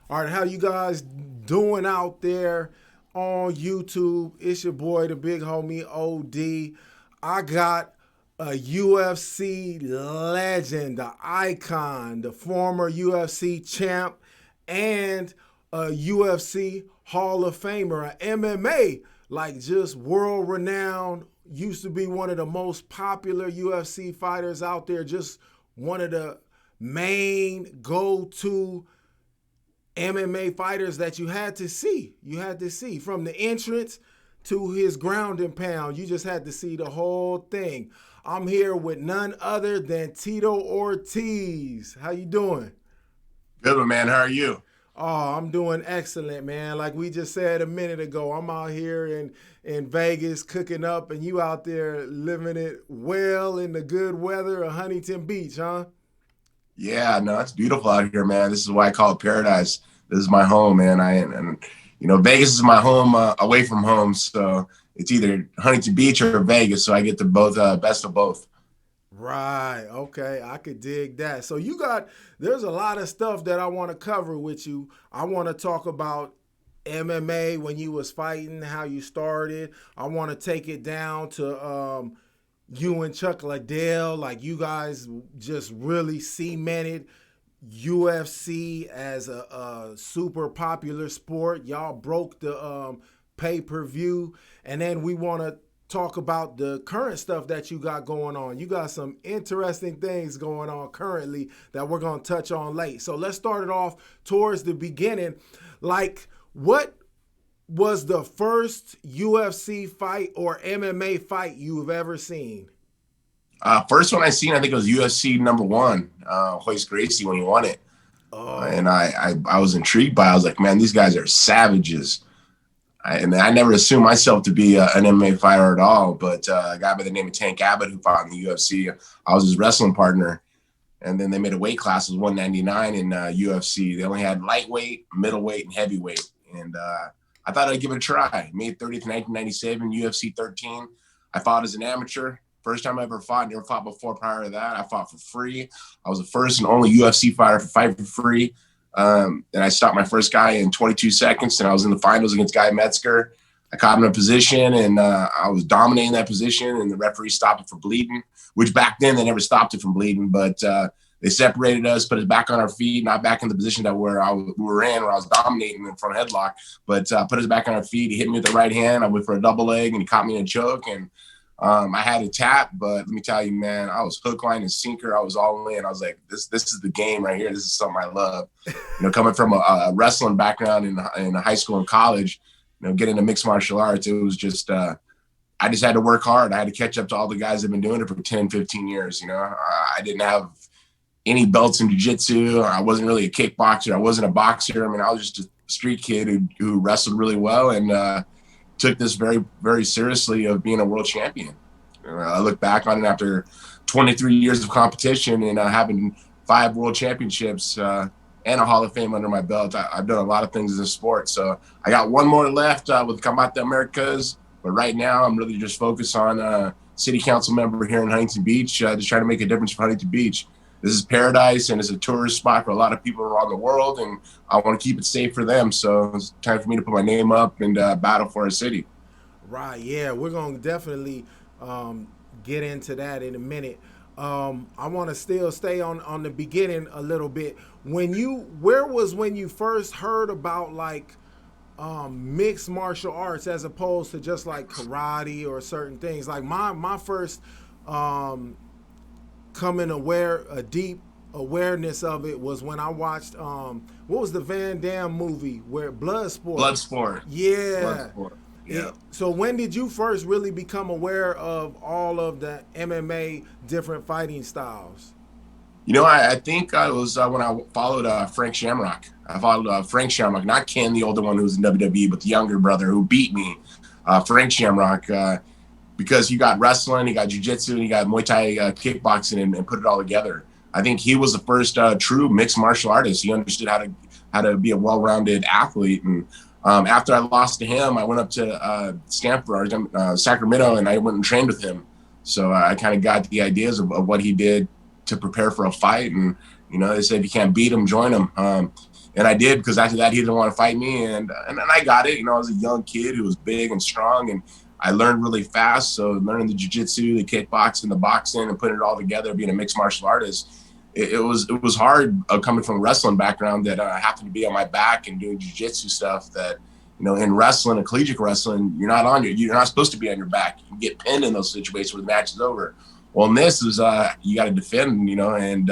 All right, how you guys doing out there on YouTube? It's your boy, the big homie OD. I got a UFC legend, the icon, the former UFC champ, and a UFC Hall of Famer, an MMA, like just world renowned, used to be one of the most popular UFC fighters out there, just one of the main go-to MMA fighters that you had to see. You had to see from the entrance to his ground and pound. You just had to see the whole thing. I'm here with none other than Tito Ortiz. How you doing? Good one, man. How are you? Oh, I'm doing excellent, man. Like we just said a minute ago, I'm out here in Vegas cooking up, and you out there living it well in the good weather of Huntington Beach, huh? Yeah, no, it's beautiful out here, man. This is why I call it paradise. This is my home, man. Vegas is my home away from home, so it's either Huntington Beach or Vegas. So I get the both best of both. Right. Okay. I could dig that. So there's a lot of stuff that I want to cover with you. I want to talk about MMA when you was fighting, how you started. I want to take it down to you and Chuck Liddell. Like you guys just really cemented UFC as a super popular sport. Y'all broke the pay-per-view. And then we want to talk about the current stuff that you got going on. You got some interesting things going on currently that we're going to touch on late. So let's start it off towards the beginning. Like, what was the first UFC fight or MMA fight you've ever seen? First one I seen, I think it was UFC number one, Hoist Gracie when he won it, and Oh, I was intrigued by it. I was like, man, these guys are savages. And I never assumed myself to be an MMA fighter at all, but a guy by the name of Tank Abbott who fought in the UFC, I was his wrestling partner. And then they made a weight class, it was 199 in UFC. They only had lightweight, middleweight, and heavyweight. And I thought I'd give it a try. May 30th, 1997, UFC 13. I fought as an amateur. First time I ever fought, never fought before prior to that. I fought for free. I was the first and only UFC fighter to fight for free. And I stopped my first guy in 22 seconds, and I was in the finals against Guy Metzger. I caught him in a position, and I was dominating that position, and the referee stopped it for bleeding, which back then they never stopped it from bleeding, but they separated us, put us back on our feet, not back in the position that we were in, where I was dominating in front headlock, but put us back on our feet. He hit me with the right hand. I went for a double leg, and he caught me in a choke, and I had a tap, but let me tell you, man, I was hook, line, and sinker. I was all in. I was like, this is the game right here. This is something I love. Coming from a wrestling background in high school and college, getting into mixed martial arts, it was just I just had to work hard. I had to catch up to all the guys that have been doing it for 10, 15 years. I didn't have any belts in jiu-jitsu. I wasn't really a kickboxer. I wasn't a boxer. I mean, I was just a street kid who wrestled really well and took this very, very seriously of being a world champion. I look back on it after 23 years of competition and having 5 world championships and a Hall of Fame under my belt. I've done a lot of things in the sport. So I got one more left with Combate Americas. But right now, I'm really just focused on city council member here in Huntington Beach, just trying to make a difference for Huntington Beach. This is paradise, and it's a tourist spot for a lot of people around the world, and I want to keep it safe for them. So it's time for me to put my name up and battle for our city. right. Yeah, we're going to definitely get into that in a minute. I want to still stay on the beginning a little bit. When you first heard about like mixed martial arts as opposed to just like karate or certain things? Like my first um, coming aware a deep awareness of it was when I watched what was the Van Damme movie where Bloodsport. Bloodsport. Yeah. Bloodsport. Yeah. So when did you first really become aware of all of the MMA different fighting styles? I think I was when I followed Frank Shamrock. I followed Frank Shamrock, not Ken, the older one who was in WWE, but the younger brother who beat me, Frank Shamrock, because he got wrestling, he got jiu-jitsu, and he got Muay Thai kickboxing and put it all together. I think he was the first true mixed martial artist. He understood how to be a well-rounded athlete. And after I lost to him, I went up to Stanford, Sacramento, and I went and trained with him. So I kind of got the ideas of what he did to prepare for a fight. And, they said, if you can't beat him, join him. And I did, because after that, he didn't want to fight me. And I got it. You know, I was a young kid who was big and strong, and I learned really fast. So learning the jiu-jitsu, the kickboxing, the boxing, and putting it all together, being a mixed martial artist, it was hard coming from a wrestling background that I happened to be on my back and doing jiu-jitsu stuff that, you know, in wrestling and collegiate wrestling, you're not supposed to be on your back. You can get pinned in those situations where the match is over. Well, in this is you got to defend, you know, and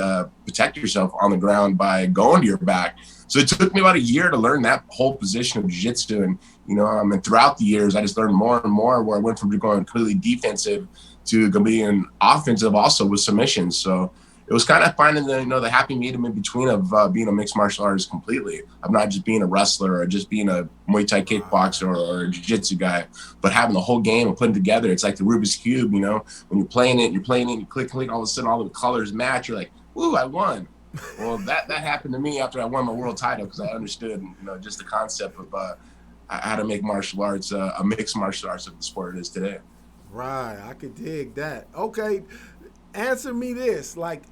protect yourself on the ground by going to your back. So it took me about a year to learn that whole position of jiu-jitsu. And, you know, and throughout the years, I just learned more and more, where I went from going completely defensive to being offensive also with submissions. So it was kind of finding the, you know, the happy medium in between of being a mixed martial artist completely, of not just being a wrestler or just being a Muay Thai kickboxer or a jiu-jitsu guy, but having the whole game and putting it together. It's like the Rubik's Cube, you know, when you're playing it, you click, all of a sudden all the colors match. You're like, ooh, I won. Well, that happened to me after I won my world title, because I understood, you know, just the concept of how to make martial arts a mixed martial arts of the sport it is today. Right, I could dig that. Okay, answer me this. Like,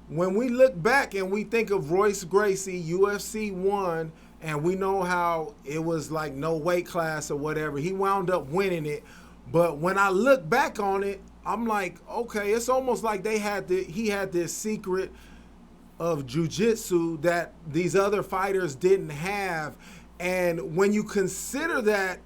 when we look back and we think of Royce Gracie, UFC 1, and we know how it was like no weight class or whatever, he wound up winning it. But when I look back on it, I'm like, okay, it's almost like he had this secret of jiu-jitsu that these other fighters didn't have. And when you consider that,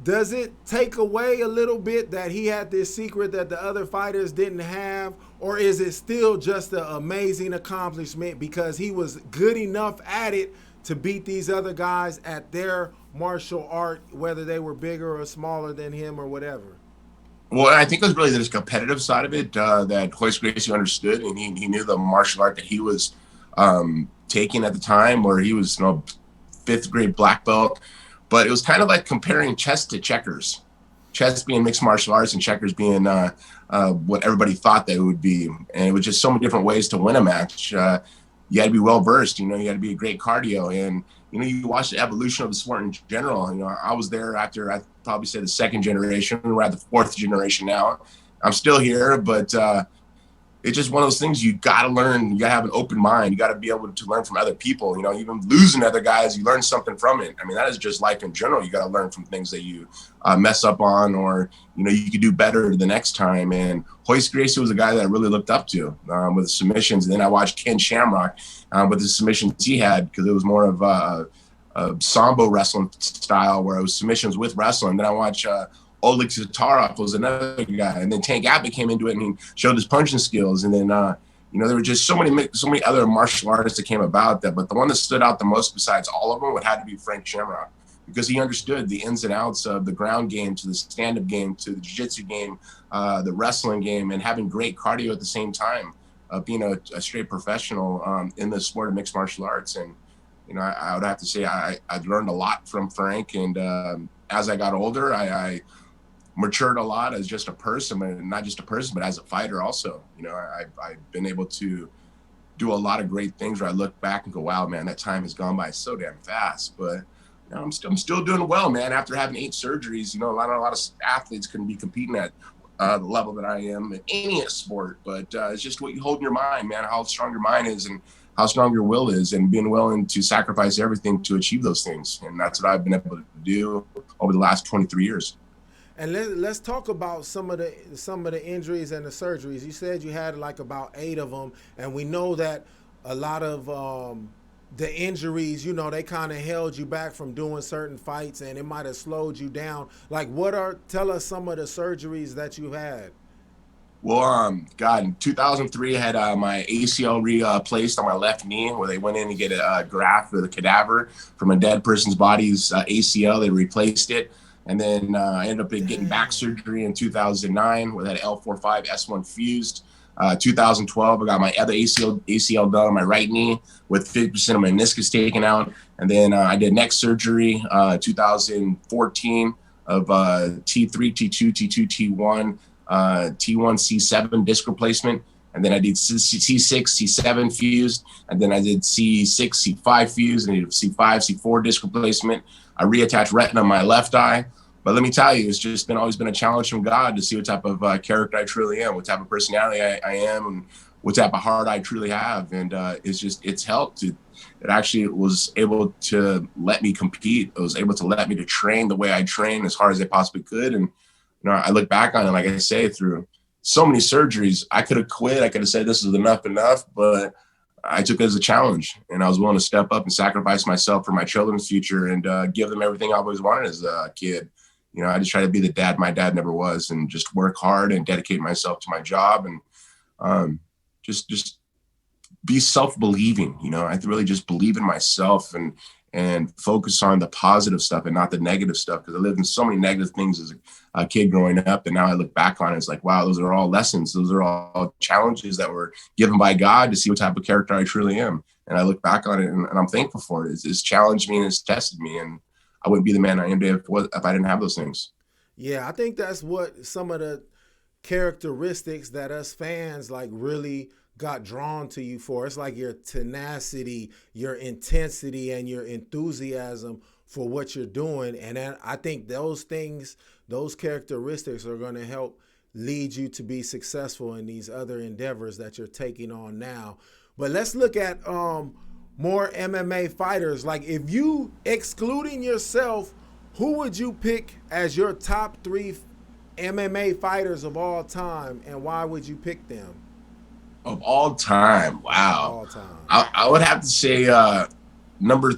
does it take away a little bit that he had this secret that the other fighters didn't have? Or is it still just an amazing accomplishment because he was good enough at it to beat these other guys at their martial art, whether they were bigger or smaller than him or whatever? Well, I think it was really this competitive side of it that Royce Gracie understood, and he knew the martial art that he was taking at the time, where he was, you know, 5th grade black belt. But it was kind of like comparing chess to checkers. Chess being mixed martial arts and checkers being what everybody thought they would be. And it was just so many different ways to win a match. You had to be well-versed, you know, you had to be a great cardio. And, you know, you watch the evolution of the sport in general. You know, I was there after, I'd probably say, the 2nd generation. We're at the 4th generation now. I'm still here, but it's just one of those things you got to learn. You got to have an open mind. You got to be able to learn from other people. You know, even losing other guys, you learn something from it. I mean, that is just life in general. You got to learn from things that you mess up on, or, you know, you could do better the next time. And Royce Gracie was a guy that I really looked up to with submissions. And then I watched Ken Shamrock with the submissions he had, because it was more of a sambo wrestling style where it was submissions with wrestling. Then I watched Oleg Zatarov was another guy, and then Tank Abbott came into it and he showed his punching skills. And then you know, there were just so many other martial artists that came about that, but the one that stood out the most besides all of them would have to be Frank Shamrock, because he understood the ins and outs of the ground game to the stand-up game to the jiu-jitsu game, the wrestling game, and having great cardio at the same time, being a straight professional in the sport of mixed martial arts. And, you know, I would have to say I learned a lot from Frank, and as I got older, I matured a lot as just a person, and not just a person, but as a fighter also. You know, I've been able to do a lot of great things where I look back and go, wow, man, that time has gone by so damn fast. But, you know, I'm still doing well, man. After having 8 surgeries, you know, a lot of athletes couldn't be competing at the level that I am in any sport. But it's just what you hold in your mind, man, how strong your mind is and how strong your will is, and being willing to sacrifice everything to achieve those things. And that's what I've been able to do over the last 23 years. And let's talk about some of the injuries and the surgeries. You said you had like about 8 of them, and we know that a lot of the injuries, you know, they kind of held you back from doing certain fights, and it might have slowed you down. Like, tell us some of the surgeries that you had. Well, God, in 2003, I had my ACL replaced on my left knee, where they went in to get a graft with a cadaver from a dead person's body's ACL. They replaced it. And then I ended up getting back surgery in 2009 with that L45 S1 fused. 2012, I got my other ACL done on my right knee with 50% of my meniscus taken out. And then I did neck surgery 2014 of T3, T2, T2, T1, T1, C7 disc replacement. And then I did C6, C7 fused. And then I did C6, C5 fused. And I did C5, C4 disc replacement. I reattached retina on my left eye. But let me tell you, it's just always been a challenge from God to see what type of character I truly am, what type of personality I am, and what type of heart I truly have. And it's helped. It actually was able to let me compete. It was able to let me to train the way I train as hard as I possibly could. And, I look back on it, like I say, through so many surgeries, I could have quit. I could have said, this is enough, but I took it as a challenge, and I was willing to step up and sacrifice myself for my children's future and give them everything I always wanted as a kid. I just try to be the dad my dad never was, and just work hard and dedicate myself to my job, and just be self-believing. I have to really just believe in myself and focus on the positive stuff and not the negative stuff, because I lived in so many negative things as a kid growing up, and now I look back on it, it's like, wow, those are all lessons. Those are all challenges that were given by God to see what type of character I truly am. And I look back on it, and I'm thankful for it. It's challenged me and it's tested me, and I wouldn't be the man I am today if I didn't have those things. Yeah, I think that's what some of the characteristics that us fans like really got drawn to you for. It's like your tenacity, your intensity, and your enthusiasm for what you're doing. And I think those things, those characteristics are going to help lead you to be successful in these other endeavors that you're taking on now. But let's look at more MMA fighters. Like, if you, excluding yourself, who would you pick as your top 3 MMA fighters of all time, and why would you pick them? Of all time, wow. All time. I would have to say number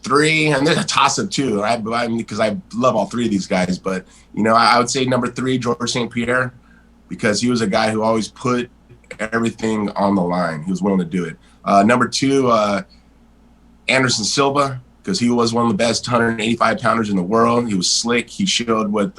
3, and there's a toss-up too, right? Because I love all 3 of these guys. But, I would say number 3, Georges St-Pierre, because he was a guy who always put everything on the line. He was willing to do it. Number 2, Anderson Silva, because he was one of the best 185-pounders in the world. He was slick. He showed with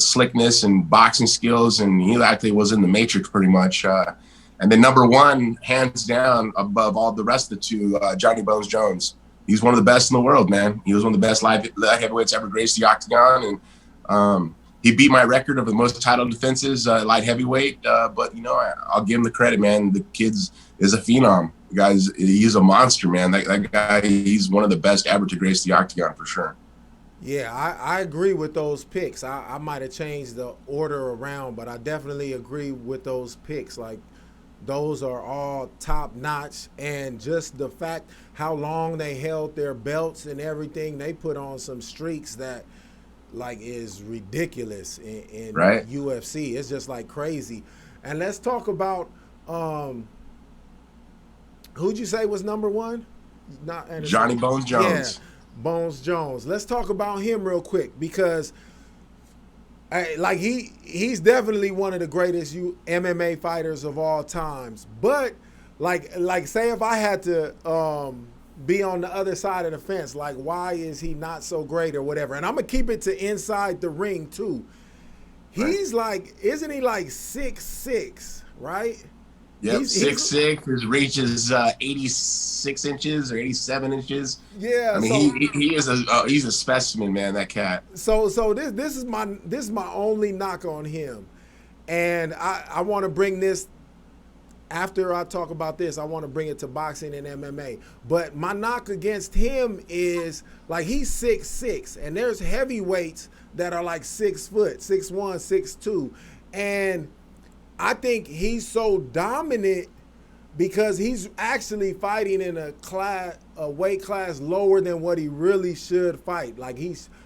slickness and boxing skills, and he actually was in the Matrix pretty much. And then number 1, hands down, above all the rest of the 2, Johnny Bones Jones. He's one of the best in the world, man. He was one of the best light heavyweights ever graced the octagon, and he beat my record of the most title defenses, light heavyweight. But I'll give him the credit, man. The kid is a phenom. Guys, he's a monster, man. That guy, he's one of the best ever to grace the octagon for sure. Yeah, I agree with those picks. I might have changed the order around, but I definitely agree with those picks. Like, those are all top notch, and just the fact how long they held their belts and everything, they put on some streaks that like is ridiculous in right? UFC. It's just like crazy. And let's talk about who'd you say was number 1? Not Anderson. Johnny Bones Jones. Yeah. Bones Jones. Let's talk about him real quick, because he's definitely one of the greatest MMA fighters of all times. But like say if I had to be on the other side of the fence, like, why is he not so great or whatever? And I'm gonna keep it to inside the ring too. He's like, isn't he like 6'6", right? Yep, 6'6". His reach is 86 inches or 87 inches. Yeah, I mean, he's a specimen, man. That cat. So this is my only knock on him, and I want to bring this after I talk about this. I want to bring it to boxing and MMA. But my knock against him is like, he's 6'6", and there's heavyweights that are like 6 foot, 6'1", 6'2", and I think he's so dominant because he's actually fighting in a weight class lower than what he really should fight. Like,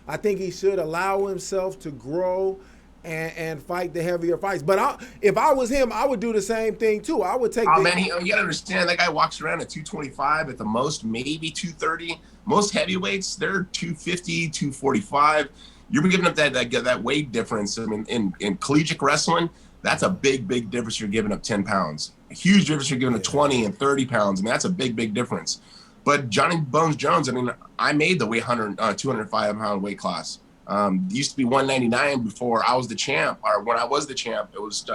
I think he should allow himself to grow and fight the heavier fights. But if I was him, I would do the same thing too. I would take. Man, you gotta understand, that guy walks around at 225 at the most, maybe 230. Most heavyweights, they're 250, 245. You're giving up that weight difference. I mean, in collegiate wrestling, that's a big difference. You're giving up 10 pounds. A huge difference. You're giving up 20 and 30 pounds. I mean, that's a big difference. But Johnny Bones Jones, I mean, I made the 205-pound weight class. It used to be 199 before I was the champ, or when I was the champ, it was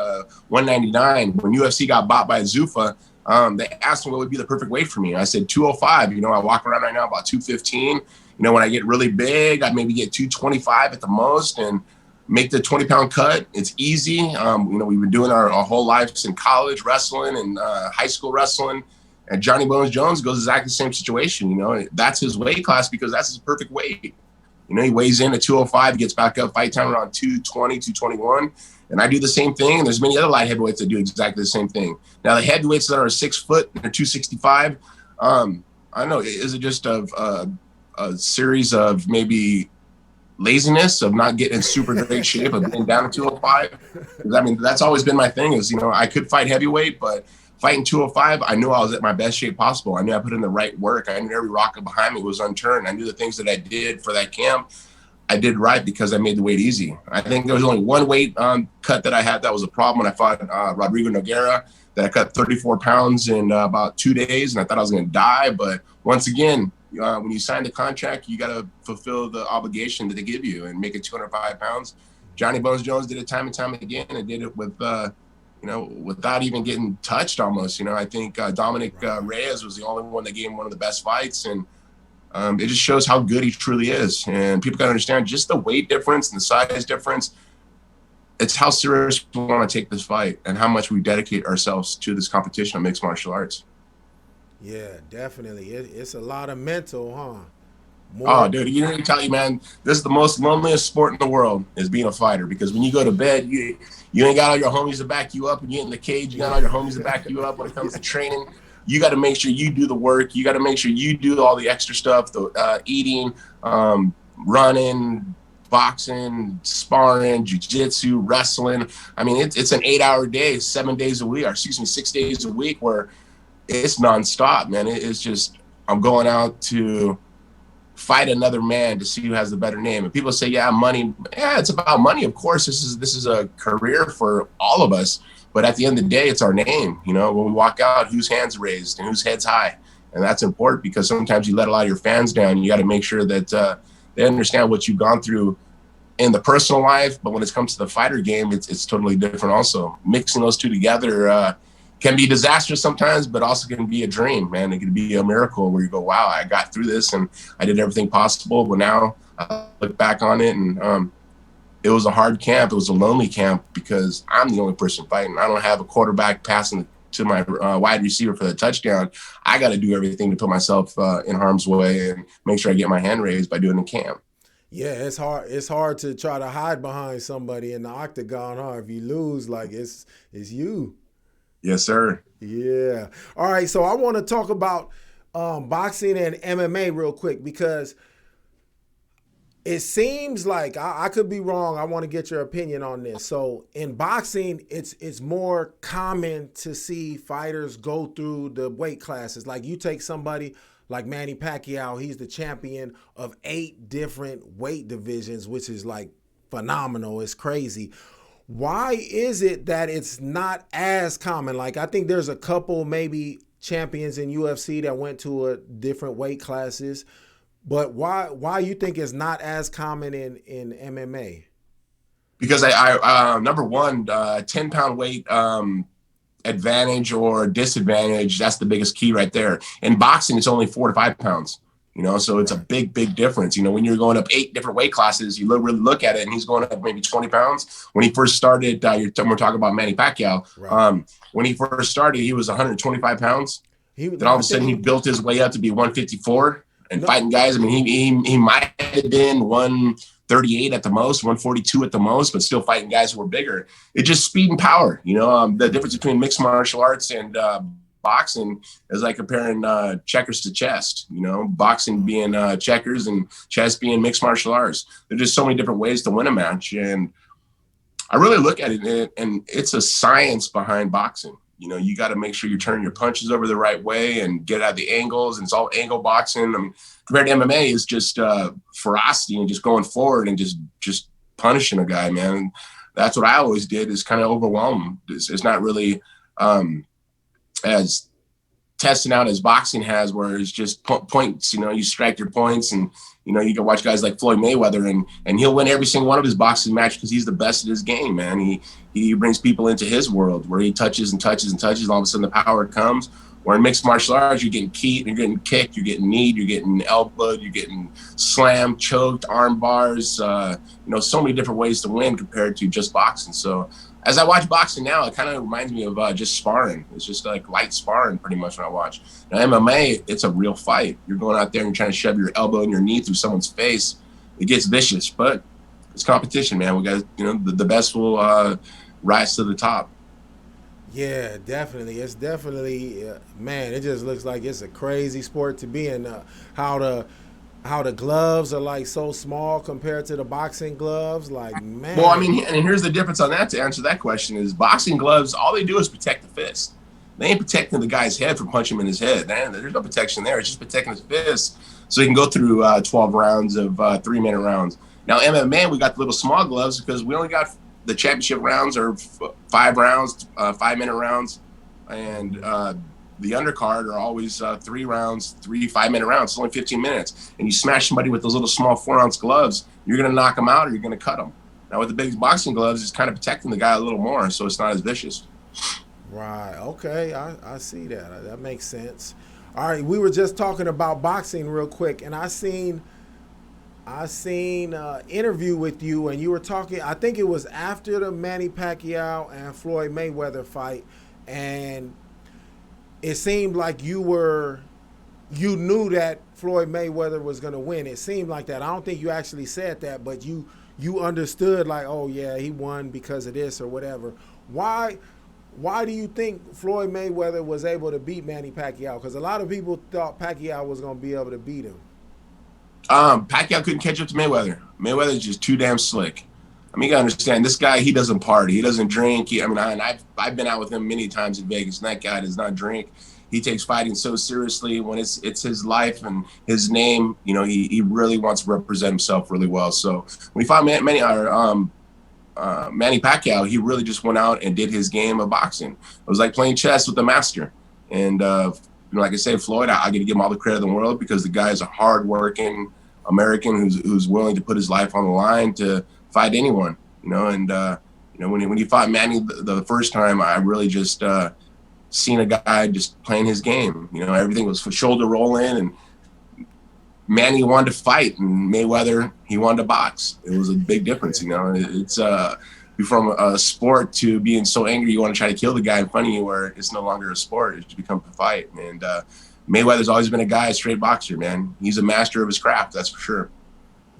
199. When UFC got bought by Zuffa, they asked me what would be the perfect weight for me. I said 205. I walk around right now about 215. When I get really big, I maybe get 225 at the most, and make the 20-pound cut. It's easy. We've been doing our whole lives in college wrestling and high school wrestling. And Johnny Bones Jones goes exactly the same situation. That's his weight class because that's his perfect weight. You know, he weighs in at 205, gets back up fight time around 220, 221. And I do the same thing. And there's many other light heavyweights that do exactly the same thing. Now, the heavyweights that are 6 foot and they're 265, I don't know, is it just a series of maybe laziness of not getting in super great shape of being down to 205? I mean, that's always been my thing is, you know, I could fight heavyweight, but fighting 205, I knew I was at my best shape possible. I knew I put in the right work. I knew every rocket behind me was unturned. I knew the things that I did for that camp, I did right because I made the weight easy. I think there was only one weight cut that I had that was a problem when I fought Rodrigo Nogueira, that I cut 34 pounds in about 2 days, and I thought I was going to die. But once again, when you sign the contract, you got to fulfill the obligation that they give you and make it 205 pounds. Johnny Bones Jones did it time and time again, and did it with you know, without even getting touched almost. You know, I think Dominic Reyes was the only one that gave him one of the best fights. And it just shows how good he truly is. And people got to understand just the weight difference and the size difference. It's how serious we want to take this fight and how much we dedicate ourselves to this competition of mixed martial arts. Yeah, definitely. It's a lot of mental, huh? Oh, dude, you didn't tell you, man, this is the most loneliest sport in the world is being a fighter, because when you go to bed, you ain't got all your homies to back you up. When you get in the cage, you got all your homies to back you up when it comes to training. You got to make sure you do the work. You got to make sure you do all the extra stuff, the eating, running, boxing, sparring, jiu-jitsu, wrestling. I mean, it's an 8-hour day, 7 days a week, or 6 days a week where it's nonstop, man. It's just, I'm going out to fight another man to see who has the better name. And people say, yeah, money. Yeah, it's about money. Of course, this is a career for all of us. But at the end of the day, it's our name. You know, when we walk out, whose hand's raised and whose head's high. And that's important because sometimes you let a lot of your fans down. You got to make sure that they understand what you've gone through in the personal life. But when it comes to the fighter game, it's totally different also. Mixing those two together can be disastrous sometimes, but also can be a dream, man. It can be a miracle where you go, wow, I got through this and I did everything possible. But now I look back on it and it was a hard camp. It was a lonely camp because I'm the only person fighting. I don't have a quarterback passing to my wide receiver for the touchdown. I got to do everything to put myself in harm's way and make sure I get my hand raised by doing the camp. Yeah, it's hard. It's hard to try to hide behind somebody in the octagon, huh? If you lose, like it's you. Yes, sir. Yeah. All right. So I want to talk about boxing and MMA real quick because it seems like I could be wrong. I want to get your opinion on this. So in boxing, it's more common to see fighters go through the weight classes. Like you take somebody like Manny Pacquiao, he's the champion of 8 different weight divisions, which is like phenomenal. It's crazy. Why is it that it's not as common? Like, I think there's a couple maybe champions in UFC that went to a different weight classes, but why you think it's not as common in MMA? Because I number one, 10-pound weight advantage or disadvantage, that's the biggest key right there. In boxing, it's only 4 to 5 pounds. You know, so it's a big difference. You know, when you're going up 8 different weight classes, you really look at it, and he's going up maybe 20 pounds. When he first started, we're talking about Manny Pacquiao. Right. When he first started, he was 125 pounds. Then all of a sudden, he built his way up to be 154 and fighting guys. I mean, he might have been 138 at the most, 142 at the most, but still fighting guys who were bigger. It's just speed and power. You know, the difference between mixed martial arts and boxing is like comparing checkers to chess. You know, boxing being checkers and chess being mixed martial arts. There's just so many different ways to win a match, and I really look at it, and it's a science behind boxing. You know, you got to make sure you turn your punches over the right way and get out of the angles, and it's all angle boxing. I mean, compared to MMA, is just ferocity and just going forward and just punishing a guy, man. And that's what I always did, is kind of overwhelm him. It's not really as testing out as boxing has, where it's just points. You know, you strike your points, and you know, you can watch guys like Floyd Mayweather, and he'll win every single one of his boxing matches because he's the best at his game, man. He brings people into his world where he touches and touches and touches, and all of a sudden the power comes. Where in mixed martial arts, you're getting keyed, you're getting kicked, you're getting kneed, you're getting elbowed, you're getting slammed, choked, arm bars. You know, so many different ways to win compared to just boxing. So as I watch boxing now, it kind of reminds me of just sparring. It's just like light sparring pretty much when I watch. Now MMA, it's a real fight. You're going out there and you're trying to shove your elbow and your knee through someone's face. it gets vicious, but it's competition, man. We got, the best will rise to the top. Yeah, definitely. It's definitely, man. It just looks like it's a crazy sport to be in. How the how the gloves are like so small compared to the boxing gloves. Like, Well, I man. mean, and here's the difference on that. To answer that question, is boxing gloves, all they do is protect the fist. They ain't protecting the guy's head from punching him in his head. There's no protection there. It's just protecting his fist, so he can go through 12 rounds of 3-minute rounds. Now, MMA, we got the little small gloves because we only got the championship rounds or 5 rounds, 5-minute rounds, and the undercard are always 3 rounds, 5-minute rounds. It's only 15 minutes, and you smash somebody with those little small 4-ounce gloves, you're gonna knock them out or you're gonna cut them. Now with the big boxing gloves, it's kind of protecting the guy a little more, so it's not as vicious. Right. Okay. I see that. That makes sense. All right. We were just talking about boxing real quick, and I seen interview with you, and you were talking. I think it was after the Manny Pacquiao and Floyd Mayweather fight, and it seemed like you knew that Floyd Mayweather was going to win. It seemed like that. I don't think you actually said that, but you understood like, oh yeah, he won because of this or whatever. Why do you think Floyd Mayweather was able to beat Manny Pacquiao? Because a lot of people thought Pacquiao was going to be able to beat him. Pacquiao couldn't catch up to Mayweather. Mayweather's just too damn slick. I mean, you gotta understand, this guy, he doesn't party. He doesn't drink. I've been out with him many times in Vegas, and that guy does not drink. He takes fighting so seriously. When it's his life and his name, he really wants to represent himself really well. So when he fought Manny Pacquiao, he really just went out and did his game of boxing. It was like playing chess with the master. And like I say, Floyd, I got to give him all the credit in the world because the guy is a hard-working American who's willing to put his life on the line to fight anyone. And when he fought Manny the first time, I really just seen a guy just playing his game. Everything was for shoulder rolling, and Manny wanted to fight, and Mayweather, he wanted to box. It was a big difference. It's from a sport to being so angry you want to try to kill the guy in front of you, where it's no longer a sport, it's become a fight. And Mayweather's always been a straight boxer, man. He's a master of his craft, that's for sure.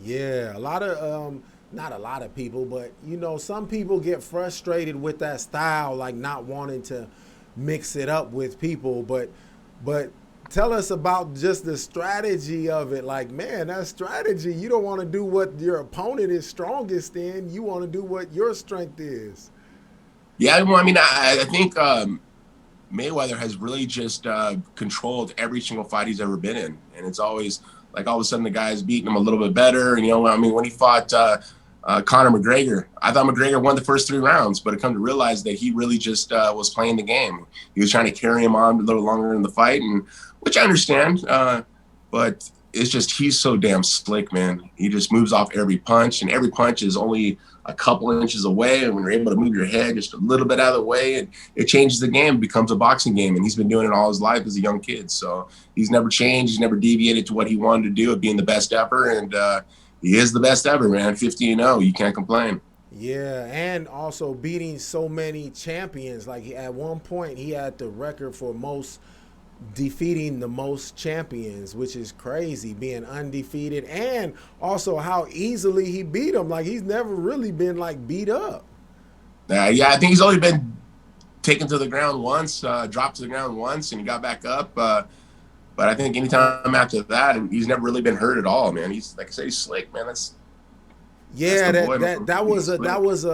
Yeah, a lot of not a lot of people, but some people get frustrated with that style, like not wanting to mix it up with people. But tell us about just the strategy of it. Like, man, that strategy, you don't want to do what your opponent is strongest in. You want to do what your strength is. Yeah, well, I mean, I think Mayweather has really just controlled every single fight he's ever been in. And it's always like all of a sudden the guy's beating him a little bit better. When he fought Conor McGregor, I thought McGregor won the first 3 rounds, but I come to realize that he really just was playing the game. He was trying to carry him on a little longer in the fight, and which I understand, but it's just he's so damn slick, man. He just moves off every punch, and every punch is only a couple inches away, and when you're able to move your head just a little bit out of the way, and it changes the game, it becomes a boxing game, and he's been doing it all his life as a young kid. So he's never changed, he's never deviated to what he wanted to do of being the best ever, and he is the best ever, man. 50-0, you can't complain. Yeah, and also beating so many champions. Like at one point, he had the record for defeating the most champions, which is crazy, being undefeated, and also how easily he beat them. Like he's never really been like beat up. Yeah, I think he's only been taken to the ground once, dropped to the ground once, and he got back up. But I think anytime after that, he's never really been hurt at all, man. He's, like I say, he's slick, man. That's that was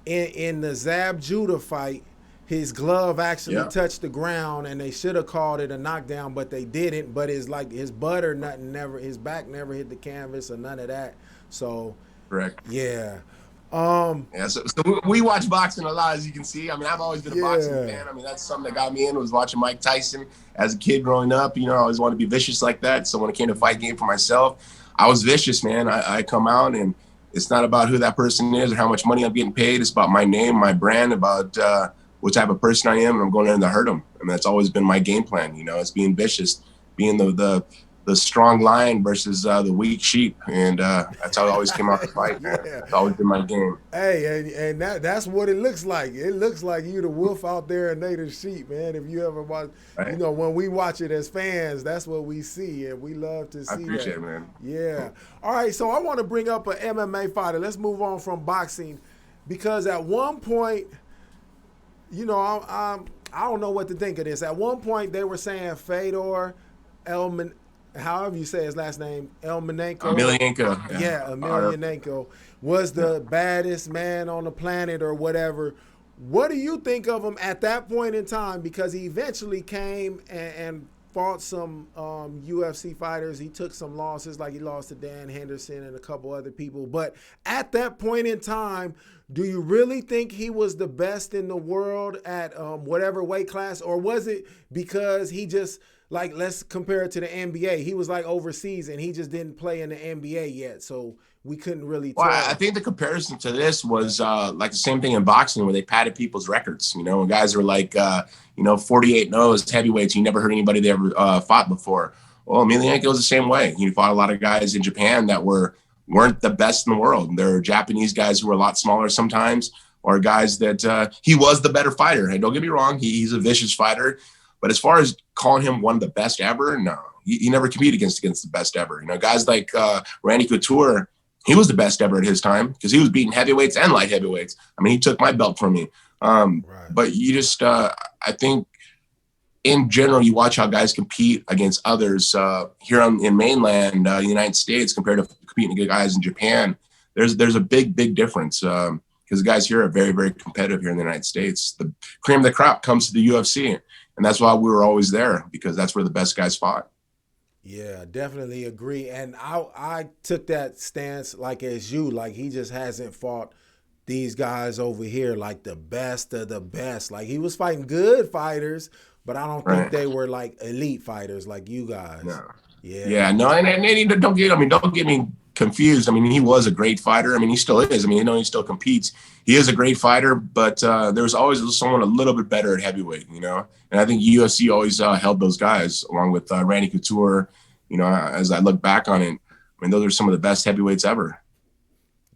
in the Zab Judah fight. His glove actually touched the ground, and they should have called it a knockdown, but they didn't. But it's like his butt or nothing, his back never hit the canvas or none of that. So, correct. Yeah. So we watch boxing a lot, as you can see. I mean, I've always been a boxing fan. I mean, that's something that got me in, was watching Mike Tyson as a kid growing up. I always wanted to be vicious like that. So when it came to fight game for myself, I was vicious, man. I come out, and it's not about who that person is or how much money I'm getting paid. It's about my name, my brand, about what type of person I am, and I'm going in to hurt them. And that's always been my game plan. It's being vicious, being the the strong lion versus the weak sheep, and that's how it always came out to fight, man. Yeah. It's always been my game. Hey, and that's what it looks like. It looks like you the wolf out there and they the sheep, man. If you ever watch, Right. when we watch it as fans, that's what we see, and we love to see I appreciate that. it, man. Yeah. All right, so I want to bring up an MMA fighter. Let's move on from boxing, because at one point, I don't know what to think of this. At one point, they were saying Fedor, however you say his last name, Emelianenko. Yeah, Emelianenko was the baddest man on the planet or whatever. What do you think of him at that point in time? Because he eventually came and fought some UFC fighters. He took some losses, like he lost to Dan Henderson and a couple other people. But at that point in time, do you really think he was the best in the world at whatever weight class? Or was it because he just, like, let's compare it to the NBA. He was like overseas and he just didn't play in the NBA yet. So we couldn't really tell. Well, I think the comparison to this was like the same thing in boxing where they padded people's records. When guys were like, 48-0 as heavyweights, you never heard anybody they ever fought before. Well, Emelianenko was the same way. He fought a lot of guys in Japan that weren't the best in the world. There are Japanese guys who were a lot smaller sometimes, or guys that he was the better fighter. And don't get me wrong, he's a vicious fighter. But as far as calling him one of the best ever, no, he never competed against the best ever. Guys like Randy Couture, he was the best ever at his time because he was beating heavyweights and light heavyweights. I mean, he took my belt from me. Right. But you just, I think in general, you watch how guys compete against others here in mainland United States compared to competing against guys in Japan. There's a big difference because the guys here are very, very competitive here in the United States. The cream of the crop comes to the UFC. And that's why we were always there, because that's where the best guys fought. Yeah, definitely agree. And I took that stance like as you, like he just hasn't fought these guys over here like the best of the best. Like he was fighting good fighters, but I don't think they were like elite fighters like you guys. No. Yeah. No, and don't get me confused. I mean, he was a great fighter. I mean, he still is. I mean, he still competes. He is a great fighter, but there's always someone a little bit better at heavyweight, And I think UFC always held those guys along with Randy Couture. As I look back on it, I mean, those are some of the best heavyweights ever.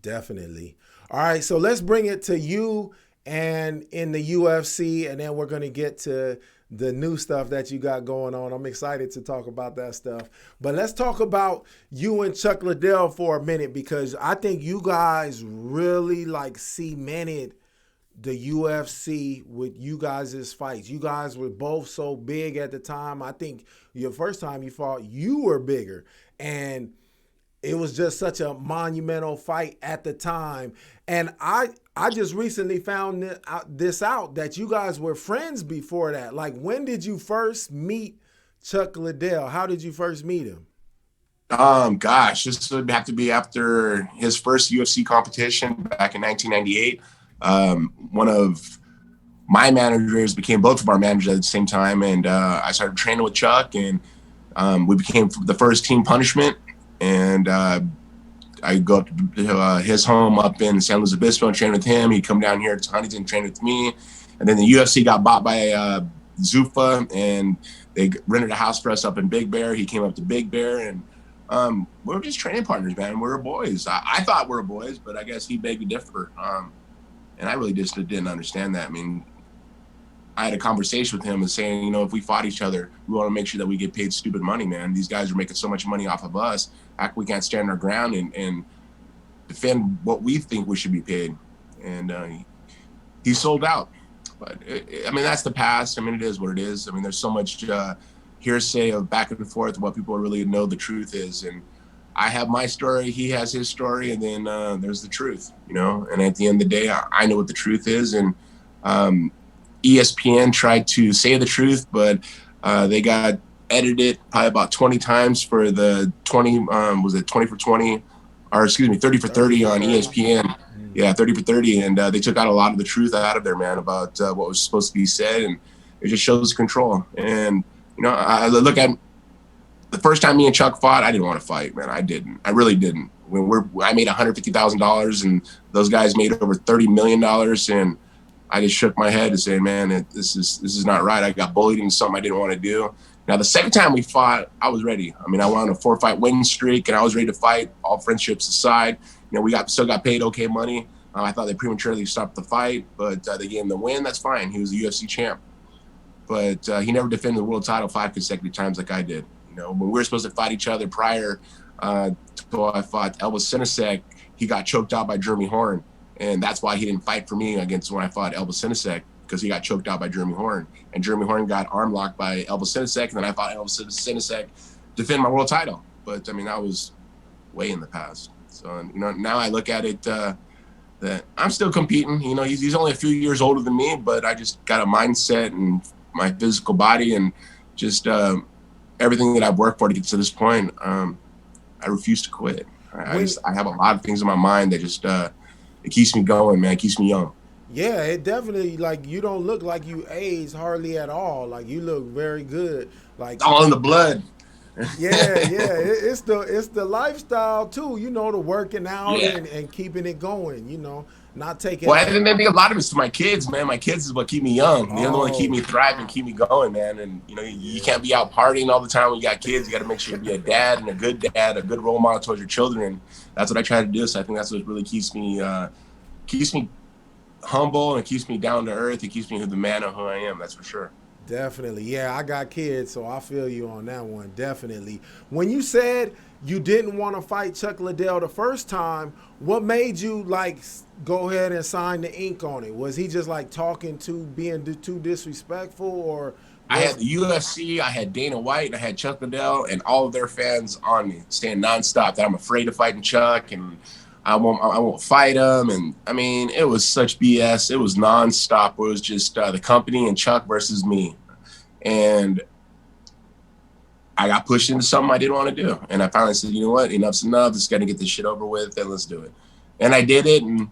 Definitely. All right, so let's bring it to you and in the UFC, and then we're going to get to the new stuff that you got going on. I'm excited to talk about that stuff. But let's talk about you and Chuck Liddell for a minute, because I think you guys really cemented the UFC with you guys' fights. You guys were both so big at the time. I think your first time you fought, you were bigger. And it was just such a monumental fight at the time. And I just recently found this out that you guys were friends before that. Like, when did you first meet Chuck Liddell? How did you first meet him? Gosh, this would have to be after his first UFC competition back in 1998. One of my managers became both of our managers at the same time. And I started training with Chuck, and we became the first Team Punishment. And I go to his home up in San Luis Obispo and train with him. He'd come down here to Huntington and train with me. And then the UFC got bought by Zuffa, and they rented a house for us up in Big Bear. He came up to Big Bear, and we were just training partners, man. We were boys. I thought we were boys, but I guess he begged to differ. And I really just didn't understand that. I mean, I had a conversation with him and saying, if we fought each other, we want to make sure that we get paid stupid money, man. These guys are making so much money off of us. How come we can't stand our ground and defend what we think we should be paid? And he sold out. But, that's the past. It is what it is. there's so much hearsay of back and forth what people really know the truth is. And I have my story, he has his story, and then there's the truth, And at the end of the day, I know what the truth is. And ESPN tried to say the truth, but they got edited probably about 20 times for the 20 for 20, or excuse me, 30 for 30 on ESPN. Yeah, 30 for 30. And they took out a lot of the truth out of there, man, about what was supposed to be said. And it just shows control. And, I look at the first time me and Chuck fought, I didn't want to fight, man. I didn't. I really didn't. I made $150,000 and those guys made over $30 million. And I just shook my head and said, man, this is not right. I got bullied into something I didn't want to do. Now, the second time we fought, I was ready. I mean, I went on a 4-fight winning streak, and I was ready to fight, all friendships aside. You know, we still got paid okay money. I thought they prematurely stopped the fight, but they gave him the win. That's fine. He was a UFC champ. But he never defended the world title 5 consecutive times like I did. You know, when we were supposed to fight each other prior to I fought Elvis Sinasek, he got choked out by Jeremy Horn. And that's why he didn't fight for me against when I fought Elvis Sinasek, because he got choked out by Jeremy Horn. And Jeremy Horn got arm locked by Elvis Sinasek, and then I fought Elvis Sinasek to defend my world title. But, I mean, that was way in the past. So, you know, now I look at it that I'm still competing. You know, he's only a few years older than me, but I just got a mindset and my physical body and just everything that I've worked for to get to this point. I refuse to quit. I have a lot of things in my mind that just it keeps me going, man. It keeps me young. Yeah, it definitely, like, you don't look like you aged hardly at all. Like, you look very good. Like, it's all in the blood. Yeah, it's the lifestyle too, you know, the working out and keeping it going, you know, not taking. Well, I think a lot of it's to my kids, man. My kids is what keep me young. They're the one that keep me thriving, keep me going, man. And you know, you can't be out partying all the time when you got kids. You got to make sure you be a dad and a good role model towards your children. And that's what I try to do. So I think that's what really keeps me humble and keeps me down to earth. It keeps me the man of who I am. That's for sure. Definitely. Yeah, I got kids, so I feel you on that one. Definitely. When you said you didn't want to fight Chuck Liddell the first time, what made you, like, go ahead and sign the ink on it? Was he just, like, being too disrespectful, or? I had the UFC, I had Dana White, I had Chuck Liddell, and all of their fans on me, saying nonstop that I'm afraid of fighting Chuck, and I won't fight him. And I mean, it was such BS. It was nonstop. It was just the company and Chuck versus me. And I got pushed into something I didn't want to do. And I finally said, you know what? Enough's enough. Just got to get this shit over with, and let's do it. And I did it. And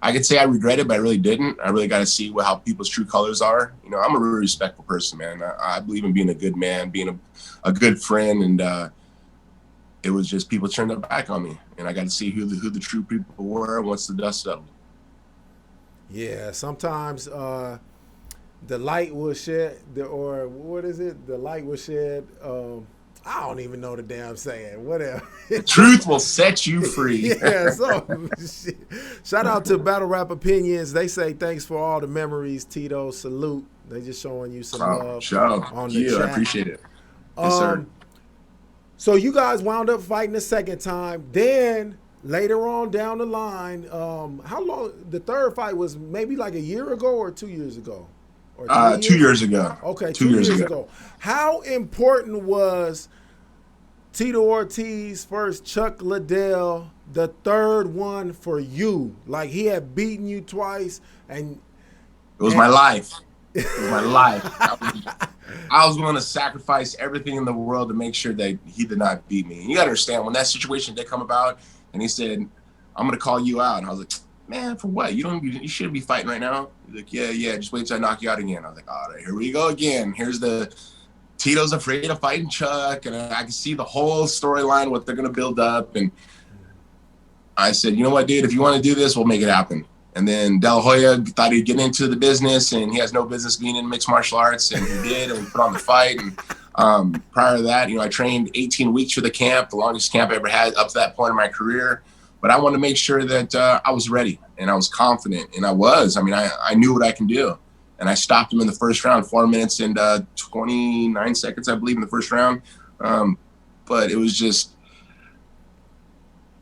I could say I regret it, but I really didn't. I really got to see how people's true colors are. You know, I'm a really respectful person, man. I believe in being a good man, being a good friend. And it was just people turned their back on me. And I got to see who the true people were once the dust settled. Yeah, sometimes the light will shed, or what is it? The light will shed. I don't even know the damn saying. Whatever. Truth will set you free. Yeah. So, shout out to Battle Rap Opinions. They say thanks for all the memories, Tito. Salute. They just showing you some love on the chat. I appreciate it. Yes, sir. So you guys wound up fighting the second time. Then later on down the line, how long? The third fight was maybe like a year ago or 2 years ago? Or 2 years ago. Okay, 2 years ago. How important was Tito Ortiz first, Chuck Liddell, the third one for you? Like, he had beaten you twice, and it was my life. It was my life. I was willing to sacrifice everything in the world to make sure that he did not beat me. And you got to understand, when that situation did come about, and he said, "I'm going to call you out," and I was like, "Man, for what? You shouldn't be fighting right now." He's like, yeah, just wait till I knock you out again. I was like, all right, here we go again. Here's the Tito's afraid of fighting Chuck, and I can see the whole storyline, what they're going to build up. And I said, you know what, dude, if you want to do this, we'll make it happen. And then De La Hoya thought he'd get into the business, and he has no business being in mixed martial arts, and he did, and we put on the fight. And prior to that, you know, I trained 18 weeks for the camp, the longest camp I ever had up to that point in my career. But I wanted to make sure that I was ready and I was confident, and I was. I mean, I knew what I can do. And I stopped him in the first round, 4 minutes and 29 seconds, I believe, in the first round. But it was just,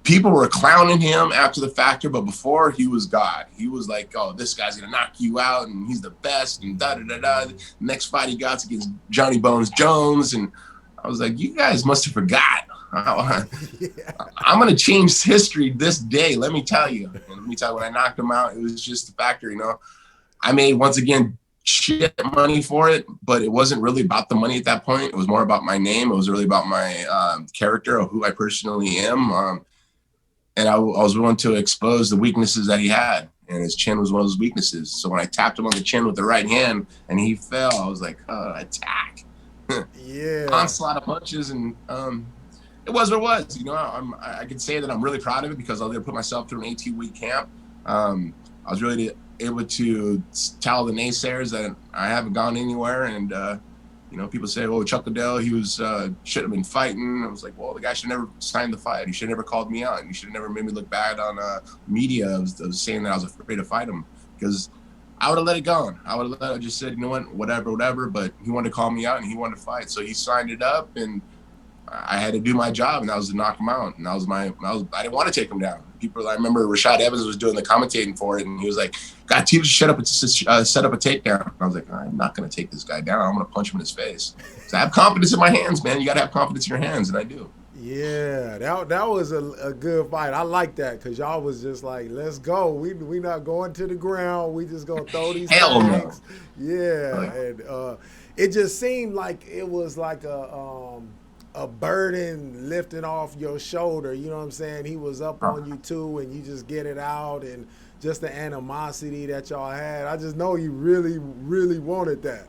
people were clowning him after the factor, but before, he was God. He was like, oh, this guy's going to knock you out, and he's the best, and da-da-da-da. Next fight he got against Johnny Bones Jones. And I was like, you guys must have forgot. I'm going to change history this day, let me tell you. And let me tell you, when I knocked him out, it was just the factor, you know. I made, once again, shit money for it, but it wasn't really about the money at that point. It was more about my name. It was really about my character, of who I personally am. And I was willing to expose the weaknesses that he had, and his chin was one of those weaknesses. So when I tapped him on the chin with the right hand and he fell, I was like, attack. Yeah. Onslaught of punches, and it was what it was. You know, I could say that I'm really proud of it, because I was able to put myself through an 18-week camp. I was really able to tell the naysayers that I haven't gone anywhere, and You know, people say, "Oh, Chuck Liddell, he was should have been fighting." I was like, "Well, the guy should never signed the fight. He should have never called me out. He should have never made me look bad on media of saying that I was afraid to fight him, because I would have let it go. I just said, you know what, whatever. But he wanted to call me out and he wanted to fight, so he signed it up, and I had to do my job, and that was to knock him out. And I didn't want to take him down. I remember Rashad Evans was doing the commentating for it, and he was like, "God, Tito, set up a takedown." And I was like, "I'm not going to take this guy down. I'm going to punch him in his face." So I have confidence in my hands, man. You got to have confidence in your hands, and I do. Yeah, that was a good fight. I like that because y'all was just like, let's go. We not going to the ground. We just gonna throw these Hell things. No. Yeah, and it just seemed like it was like a burden lifting off your shoulder. You know what I'm saying? He was up on you too, and you just get it out, and just the animosity that y'all had. I just know you really, really wanted that.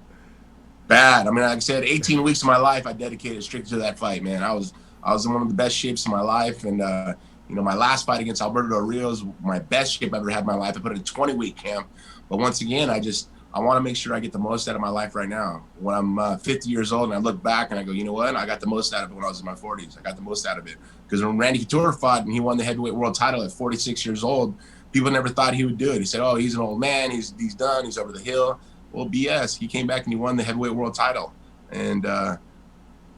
Bad. I mean, like I said, 18 weeks of my life I dedicated strictly to that fight, man. I was in one of the best shapes of my life, and you know, my last fight against Alberto Del Rio is my best shape I've ever had in my life. I put in a 20-week camp, but once again, I want to make sure I get the most out of my life right now. When I'm 50 years old and I look back and I go, you know what? I got the most out of it when I was in my 40s. I got the most out of it. Because when Randy Couture fought and he won the heavyweight world title at 46 years old, people never thought he would do it. He said, oh, he's an old man. He's done. He's over the hill. Well, BS. He came back and he won the heavyweight world title. And I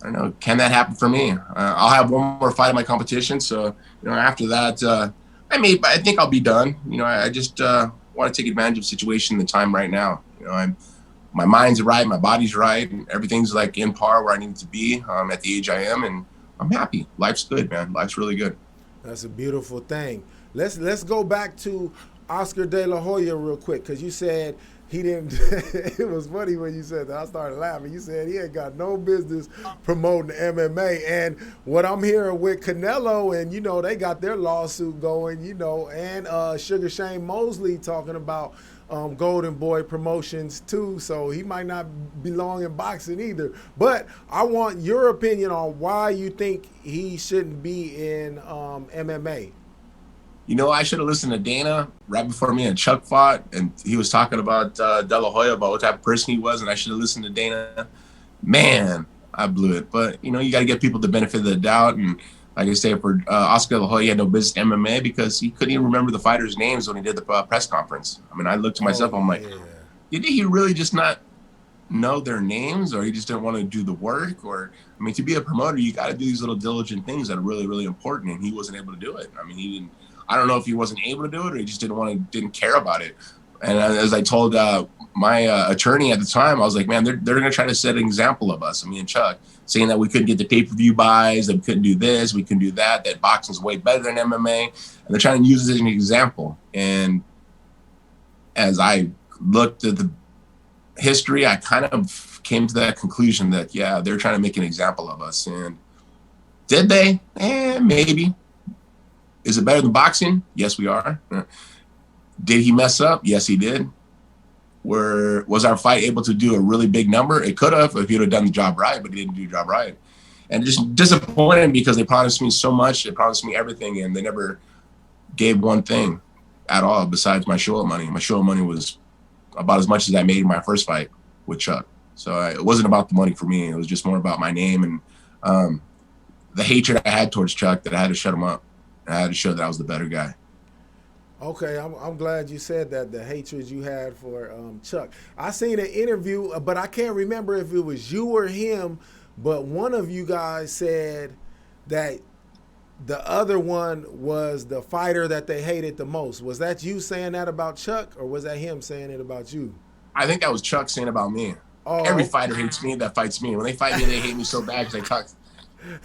don't know, can that happen for me? I'll have one more fight in my competition. So, you know, after that, I think I'll be done. You know, I just want to take advantage of the situation and the time right now. You know, my mind's right, my body's right, and everything's like in par where I need it to be at the age I am, and I'm happy. Life's good, man. Life's really good. That's a beautiful thing. Let's go back to Oscar De La Hoya real quick, because you said he didn't. It was funny when you said that. I started laughing. You said he ain't got no business promoting MMA. And what I'm hearing with Canelo, and you know they got their lawsuit going, you know, and Sugar Shane Mosley talking about Golden Boy Promotions too. So he might not belong in boxing either. But I want your opinion on why you think he shouldn't be in MMA. You know, I should have listened to Dana right before me and Chuck fought, and he was talking about De La Hoya, about what type of person he was, and I should have listened to Dana. Man, I blew it. But, you know, you got to give people the benefit of the doubt, and like I say, for Oscar De La Hoya, he had no business in MMA because he couldn't even remember the fighters' names when he did the press conference. I mean, I looked to myself, I'm like, did he really just not know their names, or he just didn't want to do the work? Or, I mean, to be a promoter, you got to do these little diligent things that are really, really important, and he wasn't able to do it. I mean, he didn't. I don't know if he wasn't able to do it or he just didn't care about it. And as I told my attorney at the time, I was like, man, they're going to try to set an example of us, me and Chuck, saying that we couldn't get the pay-per-view buys, that we couldn't do this, we couldn't do that boxing's way better than MMA. And they're trying to use it as an example. And as I looked at the history, I kind of came to that conclusion that, yeah, they're trying to make an example of us. And did they? Maybe. Is it better than boxing? Yes, we are. Did he mess up? Yes, he did. Was our fight able to do a really big number? It could have if he would have done the job right, but he didn't do the job right. And just disappointed because they promised me so much. They promised me everything, and they never gave one thing at all besides my show-up money. My show-up money was about as much as I made in my first fight with Chuck. So it wasn't about the money for me. It was just more about my name and the hatred I had towards Chuck, that I had to shut him up. I had to show that I was the better guy. Okay, I'm glad you said that, the hatred you had for Chuck. I seen an interview, but I can't remember if it was you or him, but one of you guys said that the other one was the fighter that they hated the most. Was that you saying that about Chuck, or was that him saying it about you? I think that was Chuck saying about me. Oh. Every fighter hates me that fights me. When they fight me, they hate me so bad because they talk.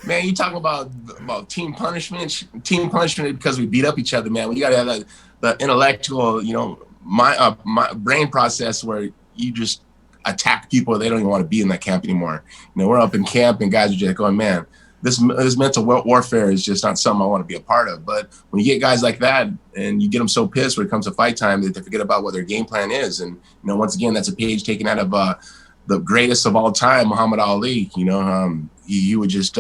Man, you talking about team punishment because we beat up each other, man. When you got to have the intellectual, you know, my brain process where you just attack people, they don't even want to be in that camp anymore. You know, we're up in camp and guys are just going, man, this mental warfare is just not something I want to be a part of. But when you get guys like that and you get them so pissed when it comes to fight time that they forget about what their game plan is. And, you know, once again, that's a page taken out of the greatest of all time, Muhammad Ali. You know, he would just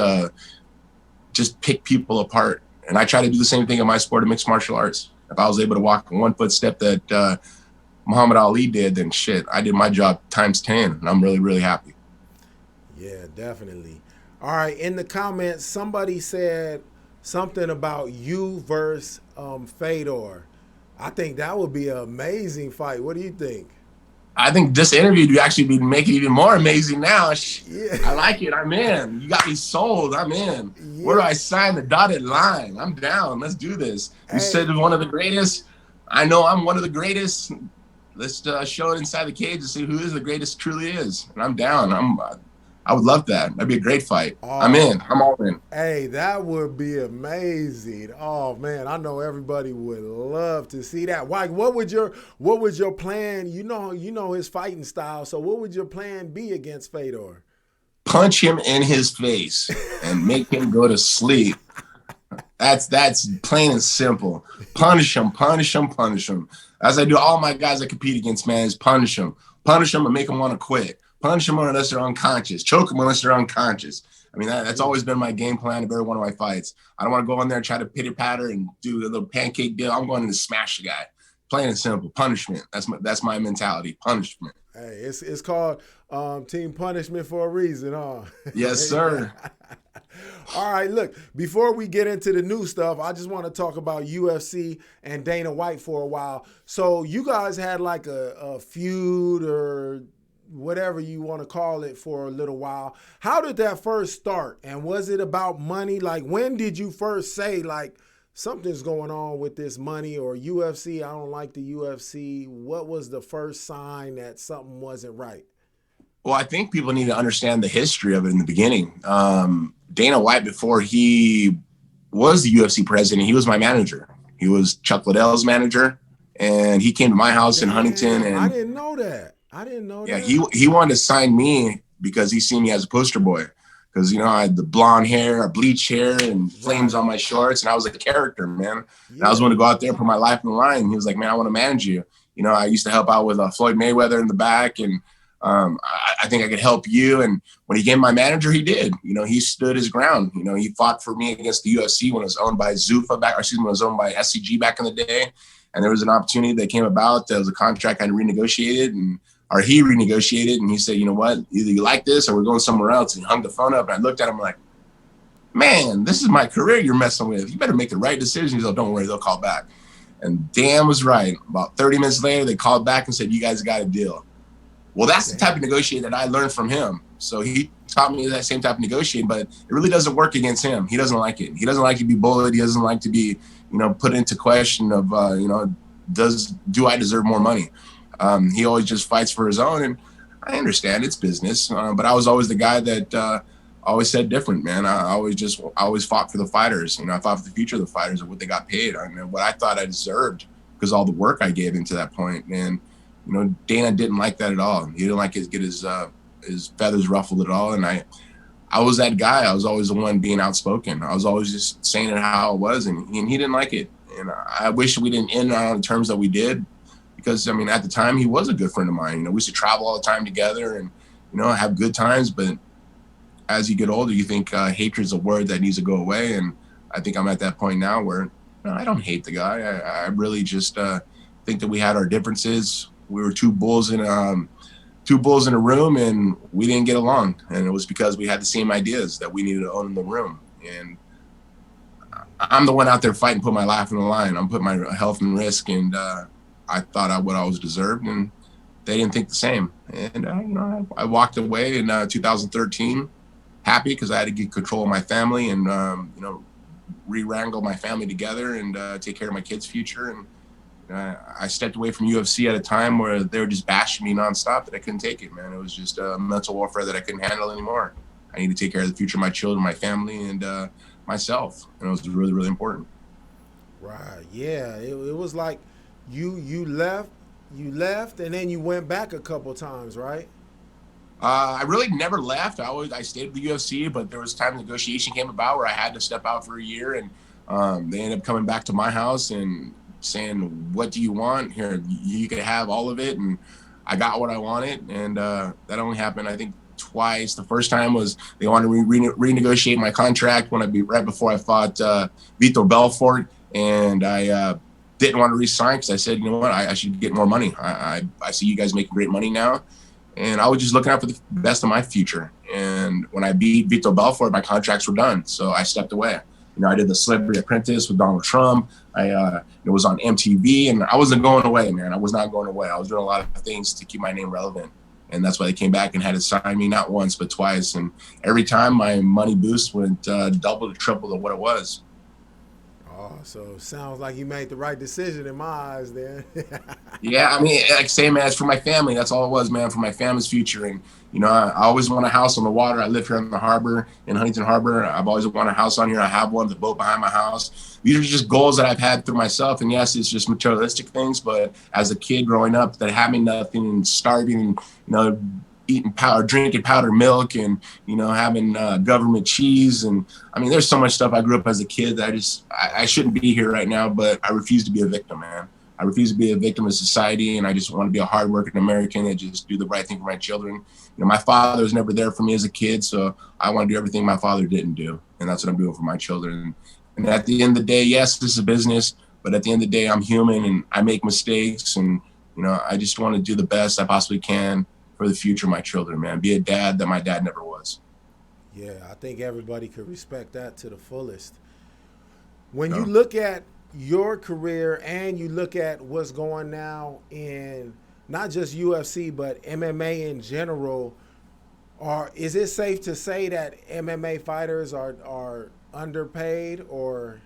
pick people apart. And I try to do the same thing in my sport of mixed martial arts. If I was able to walk in one footstep that Muhammad Ali did, then shit, I did my job times 10. And I'm really, really happy. Yeah, definitely. All right, in the comments, somebody said something about you versus Fedor. I think that would be an amazing fight. What do you think? I think this interview would actually be making it even more amazing now. Yeah, I like it. I'm in. You got me sold. I'm in. Where do yeah. I sign the dotted line? I'm down. Let's do this. You said Hey, one of the greatest. I know I'm one of the greatest. Let's show it inside the cage and see who is the greatest truly is. And I'm down. I would love that. That'd be a great fight. I'm oh, in. I'm all in. hey, that would be amazing. Oh man, I know everybody would love to see that. Like, what would your plan? You know his fighting style. So, what would your plan be against Fedor? Punch him in his face and make him go to sleep. That's plain and simple. Punish him, punish him, punish him. As I do all my guys I compete against, man, is punish them and make them want to quit. Punish them unless they're unconscious. Choke them unless they're unconscious. I mean, that's always been my game plan of every one of my fights. I don't want to go in there and try to pitter patter and do a little pancake deal. I'm going in to smash the guy. Plain and simple. Punishment. That's my mentality. Punishment. Hey, it's called team punishment for a reason, huh? Yes, sir. All right, look, before we get into the new stuff, I just want to talk about UFC and Dana White for a while. So you guys had like a feud or whatever you want to call it for a little while. How did that first start? And was it about money? Like, when did you first say, like, something's going on with this money, or UFC, I don't like the UFC? What was the first sign that something wasn't right? Well, I think people need to understand the history of it in the beginning. Dana White, before he was the UFC president, he was my manager. He was Chuck Liddell's manager, and he came to my house in Huntington. Damn, I And didn't know that. yeah, he wanted to sign me because he seen me as a poster boy. Because I had the blonde hair, bleach hair, and flames Right. on my shorts, and I was a character, man. And I was Yeah. going to go out there and put my life on the line. And he was like, "Man, I want to manage you." I used to help out with Floyd Mayweather in the back, and I think I could help you. And when he became my manager, he did. He stood his ground. He fought for me against the UFC when it was owned by Zuffa when it was owned by SCG back in the day. And there was an opportunity that came about. There was a contract I renegotiated, or he renegotiated, and he said, "You know what? Either you like this or we're going somewhere else." And he hung the phone up, and I looked at him like, "Man, this is my career you're messing with. You better make the right decision." He's like, "Don't worry, they'll call back." And Dan was right. About 30 minutes later, they called back and said, "You guys got a deal." Well, that's the type of negotiating that I learned from him. So he taught me that same type of negotiating, but it really doesn't work against him. He doesn't like it. He doesn't like to be bullied. He doesn't like to be, put into question of, do I deserve more money? He always just fights for his own. And I understand it's business, but I was always the guy that always said different, man. I always fought for the fighters. I fought for the future of the fighters and what they got paid. What I thought I deserved because all the work I gave into that point. And Dana didn't like that at all. He didn't like get his feathers ruffled at all. And I was that guy. I was always the one being outspoken. I was always just saying it how it was, and he didn't like it. And I wish we didn't end on the terms that we did, because at the time he was a good friend of mine. We used to travel all the time together and have good times. But as you get older, you think hatred's a word that needs to go away. And I think I'm at that point now where I don't hate the guy. I really just think that we had our differences. We were two bulls in a room, and we didn't get along. And it was because we had the same ideas that we needed to own in the room. And I'm the one out there fighting, put my life on the line. I'm putting my health in risk, and I thought what I was deserved, and they didn't think the same. And I walked away in 2013, happy because I had to get control of my family and re-wrangle my family together and take care of my kids' future. And I stepped away from UFC at a time where they were just bashing me nonstop that I couldn't take it, man. It was just mental warfare that I couldn't handle anymore. I need to take care of the future of my children, my family, and myself. And it was really, really important. Right. Yeah. It was like you left, and then you went back a couple times, right? I really never left. I stayed with the UFC, but there was a time negotiation came about where I had to step out for a year, and they ended up coming back to my house and saying, "What do you want? Here, you can have all of it." And I got what I wanted, and that only happened, I think, twice. The first time was they wanted to renegotiate my contract right before I fought Vitor Belfort, and I didn't want to resign because I said, "You know what? I should get more money. I see you guys making great money now." And I was just looking out for the best of my future. And when I beat Vito Belfort, my contracts were done. So I stepped away. I did the Celebrity Apprentice with Donald Trump. It was on MTV, and I wasn't going away, man. I was not going away. I was doing a lot of things to keep my name relevant. And that's why they came back and had to sign me not once, but twice. And every time my money boost went double to triple to what it was. Oh, so sounds like you made the right decision in my eyes then. Yeah, I mean, like same man, it's for my family. That's all it was, man, for my family's future. And, I always want a house on the water. I live here in the harbor, in Huntington Harbor. I've always wanted a house on here. I have one, the boat behind my house. These are just goals that I've had through myself. And yes, it's just materialistic things. But as a kid growing up, that having nothing and starving, eating powder, drinking powdered milk, and having government cheese, and I mean, there's so much stuff I grew up as a kid that I shouldn't be here right now, but I refuse to be a victim, man. I refuse to be a victim of society, and I just want to be a hardworking American and just do the right thing for my children. My father was never there for me as a kid, so I want to do everything my father didn't do, and that's what I'm doing for my children. And at the end of the day, yes, this is a business, but at the end of the day, I'm human and I make mistakes, and I just want to do the best I possibly can for the future of my children, man. Be a dad that my dad never was. Yeah, I think everybody could respect that to the fullest. When you look at your career and you look at what's going now in not just UFC but MMA in general, is it safe to say that MMA fighters are underpaid or?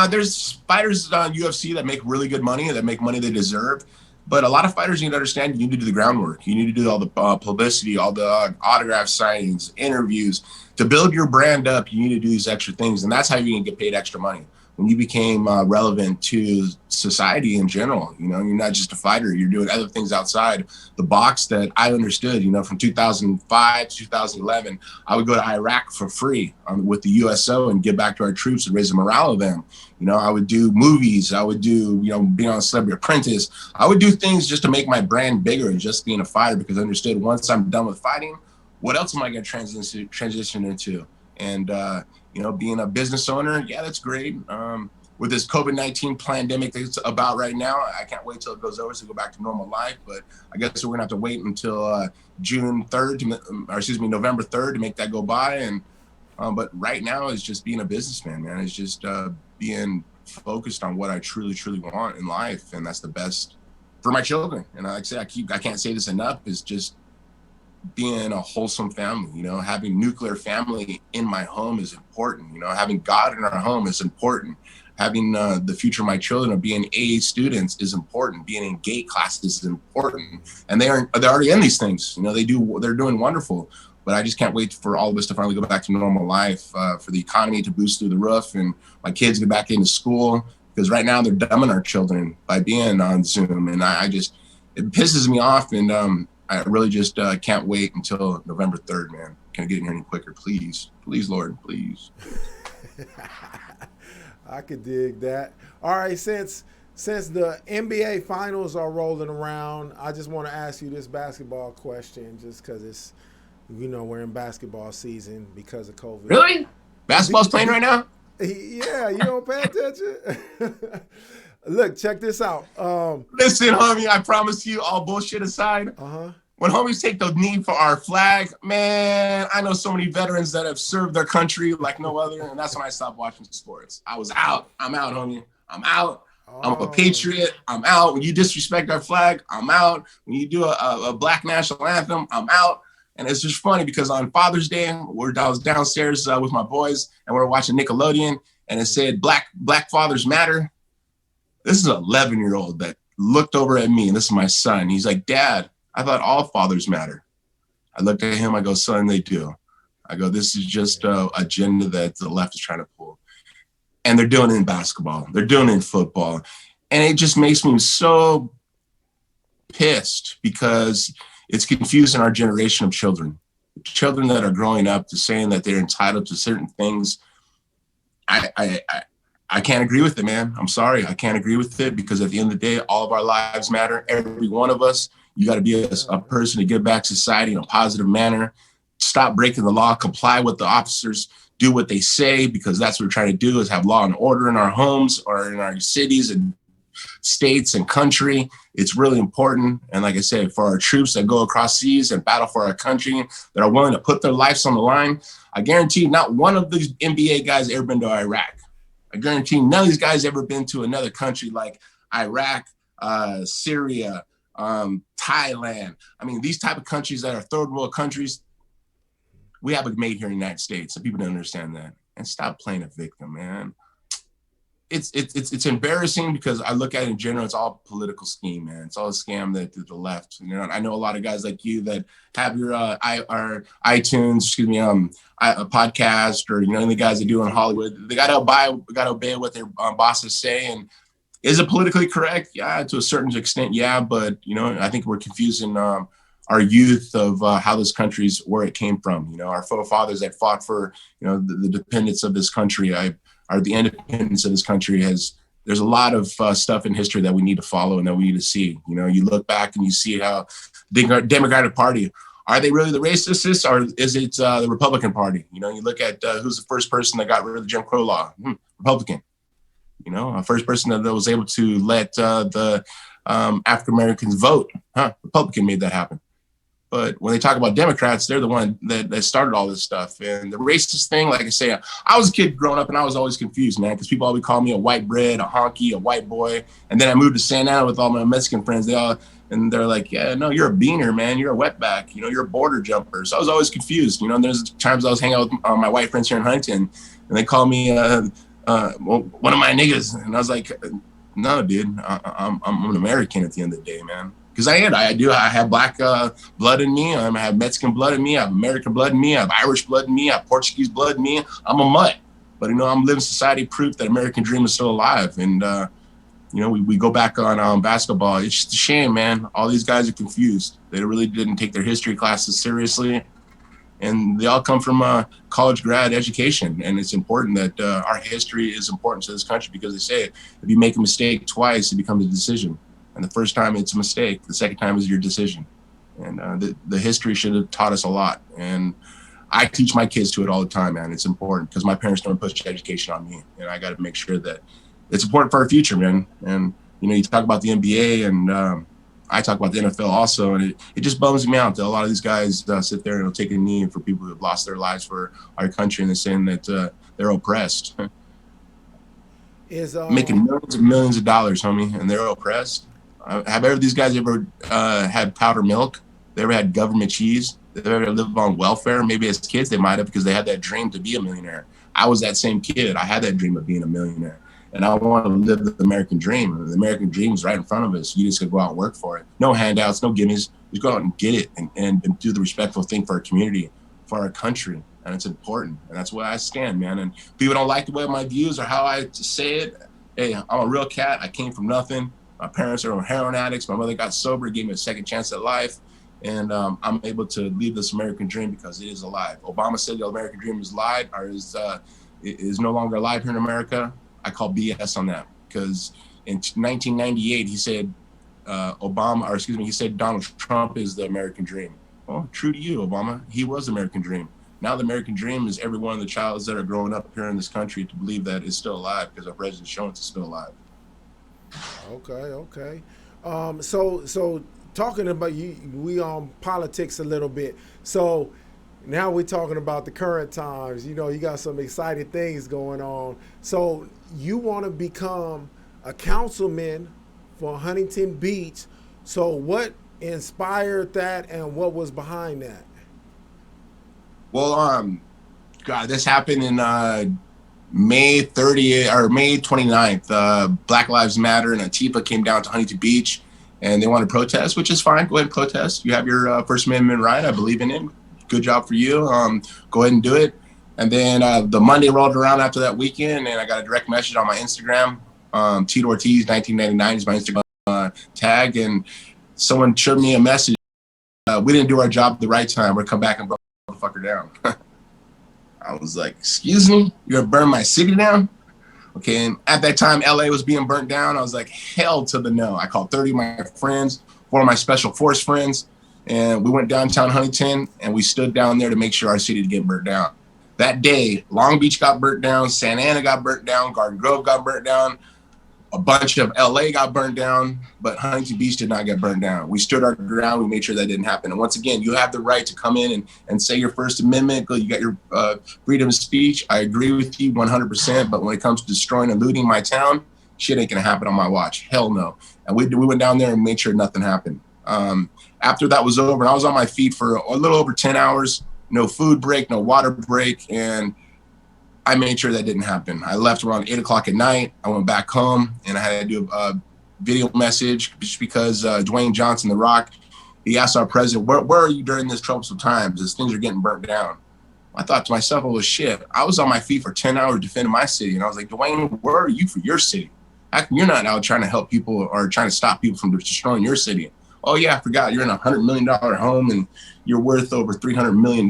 There's fighters on UFC that make really good money, that make money they deserve. But a lot of fighters, you need to understand, you need to do the groundwork. You need to do all the publicity, all the autograph signings, interviews. To build your brand up, you need to do these extra things. And that's how you can get paid extra money. When you became relevant to society in general, you're not just a fighter, you're doing other things outside the box that I understood, from 2005 to 2011, I would go to Iraq for free with the USO and give back to our troops and raise the morale of them. I would do movies, I would do, being on Celebrity Apprentice. I would do things just to make my brand bigger and just being a fighter, because I understood once I'm done with fighting, what else am I going to transition into? And, being a business owner, yeah, that's great. With this COVID-19 pandemic that's about right now, I can't wait till it goes over to go back to normal life. But I guess we're going to have to wait until November 3rd to make that go by. And but right now is just being a businessman, man. It's just being focused on what I truly, truly want in life. And that's the best for my children. And like I say, I can't say this enough, is just being a wholesome family. Having nuclear family in my home is important. Having God in our home is important. Having the future of my children of being AA students is important. Being in GATE classes is important. And they're already in these things. They're doing wonderful. But I just can't wait for all of us to finally go back to normal life, for the economy to boost through the roof and my kids get back into school. Because right now they're dumbing our children by being on Zoom. And it pisses me off. And I really just can't wait until November 3rd, man. Can I get in here any quicker, please? Please, Lord, please. I could dig that. All right, since the NBA finals are rolling around, I just want to ask you this basketball question, just because it's, we're in basketball season because of COVID. Really? Basketball's playing right now? Yeah, you don't pay attention? Look, check this out. Listen, homie, I promise you, all bullshit aside, when homies take the knee for our flag, man, I know so many veterans that have served their country like no other, and that's when I stopped watching sports. I was out. I'm out, homie. I'm out. I'm a patriot. I'm out. When you disrespect our flag, I'm out. When you do a black national anthem, I'm out. And it's just funny because on Father's Day, I was downstairs with my boys, and we were watching Nickelodeon, and it said Black Fathers Matter. This is an 11-year-old that looked over at me, and this is my son. He's like, Dad, I thought all fathers matter. I looked at him, I go, son, they do. I go, this is just an agenda that the left is trying to pull. And they're doing it in basketball. They're doing it in football. And it just makes me so pissed because it's confusing our generation of children. Children that are growing up to saying that they're entitled to certain things. I can't agree with it, man. I'm sorry. I can't agree with it because at the end of the day, all of our lives matter. Every one of us. You got to be a person to give back society in a positive manner. Stop breaking the law, comply with the officers, do what they say, because that's what we're trying to do is have law and order in our homes or in our cities and states and country. It's really important. And like I said, for our troops that go across seas and battle for our country, that are willing to put their lives on the line, I guarantee not one of these NBA guys ever been to Iraq. I guarantee none of these guys ever been to another country like Iraq, Syria, Thailand. I mean, these type of countries that are third world countries, we have it made here in the United States, and people don't understand that. And stop playing a victim, man. It's embarrassing because I look at it in general, it's all political scheme, man. It's all a scam that the left. You know, I know a lot of guys like you that have your iTunes, a podcast, or the guys that do in Hollywood. They gotta obey what their bosses say. And is it politically correct? Yeah, to a certain extent, yeah. But I think we're confusing our youth of how this country's where it came from. Our forefathers that fought for the independence of this country. The independence of this country there's a lot of stuff in history that we need to follow and that we need to see. You look back and you see how the Democratic Party, are they really the racists, or is it the Republican Party? You look at who's the first person that got rid of the Jim Crow law? Republican. A first person that was able to let the African Americans vote. Republican made that happen. But when they talk about Democrats, they're the one that started all this stuff. And the racist thing, like I say, I was a kid growing up and I was always confused, man, because people always call me a white bread, a honky, a white boy. And then I moved to Santa Ana with all my Mexican friends. They're like, yeah, no, you're a beaner, man. You're a wetback. You're a border jumper. So I was always confused. There's times I was hanging out with my white friends here in Huntington, and they call me one of my niggas. And I was like, no, dude, I'm an American at the end of the day, man. Because I have black blood in me. I have Mexican blood in me. I have American blood in me. I have Irish blood in me. I have Portuguese blood in me. I'm a mutt. But, I'm living society proof that American dream is still alive. And, we go back on basketball. It's just a shame, man. All these guys are confused. They really didn't take their history classes seriously. And they all come from a college grad education. And it's important that our history is important to this country, because they say if you make a mistake twice, it becomes a decision. And the first time it's a mistake. The second time is your decision. And the history should have taught us a lot. And I teach my kids to it all the time, man. It's important because my parents don't push education on me. And I got to make sure that it's important for our future, man. And, you talk about the NBA and I talk about the NFL also. And it just bums me out that a lot of these guys sit there and take a knee for people who have lost their lives for our country, and they're saying that they're oppressed. Making millions of dollars, homie, and they're oppressed. Have ever these guys ever had powdered milk? They ever had government cheese? They ever lived on welfare? Maybe as kids they might have, because they had that dream to be a millionaire. I was that same kid. I had that dream of being a millionaire. And I want to live the American dream. And the American dream is right in front of us. You just got to go out and work for it. No handouts, no gimmies. Just go out and get it and do the respectful thing for our community, for our country. And it's important. And that's where I stand, man. And people don't like the way my views or how I say it. Hey, I'm a real cat. I came from nothing. My parents are heroin addicts. My mother got sober, gave me a second chance at life. And I'm able to lead this American dream because it is alive. Obama said the American dream is lied, or is no longer alive here in America. I call BS on that, because in 1998, he said he said Donald Trump is the American dream. Well, true to you, Obama. He was the American dream. Now the American dream is every one of the childs that are growing up here in this country to believe that it's still alive, because our president's showing it's still alive. Okay. So talking about we on politics a little bit. So now we're talking about the current times. You got some exciting things going on. So you want to become a councilman for Huntington Beach. So what inspired that, and what was behind that? Well, God, this happened in May 30th or May 29th. Black Lives Matter and Antifa came down to Huntington Beach, and they wanted to protest, which is fine. Go ahead and protest. You have your First Amendment right. I believe in it. Good job for you. Go ahead and do it. And then the Monday rolled around after that weekend, and I got a direct message on my Instagram. Tito Ortiz 1999 is my Instagram tag, and someone showed me a message. We didn't do our job at the right time. We're come back and burn the fucker down. I was like, excuse me? You're gonna burn my city down? Okay, and at that time, LA was being burnt down. I was like, hell to the no. I called 30 of my friends, 4 of my special force friends, and we went downtown Huntington, and we stood down there to make sure our city didn't get burnt down. That day, Long Beach got burnt down, Santa Ana got burnt down, Garden Grove got burnt down. A bunch of LA got burned down, but Huntington Beach did not get burned down. We stood our ground. We made sure that didn't happen. And once again, you have the right to come in and say your First Amendment. You got your freedom of speech. I agree with you 100%. But when it comes to destroying and looting my town, shit ain't going to happen on my watch. Hell no. And we went down there and made sure nothing happened. After that was over, I was on my feet for a little over 10 hours, no food break, no water break. And I made sure that didn't happen. I left around 8 o'clock at night. I went back home and I had to do a video message just because Dwayne Johnson, The Rock, he asked our president, where are you during this troublesome times as things are getting burnt down? I thought to myself, oh, shit, I was on my feet for 10 hours defending my city. And I was like, Dwayne, where are you for your city? How come you're not out trying to help people or trying to stop people from destroying your city? Oh, yeah, I forgot. You're in a $100 million home and you're worth over $300 million.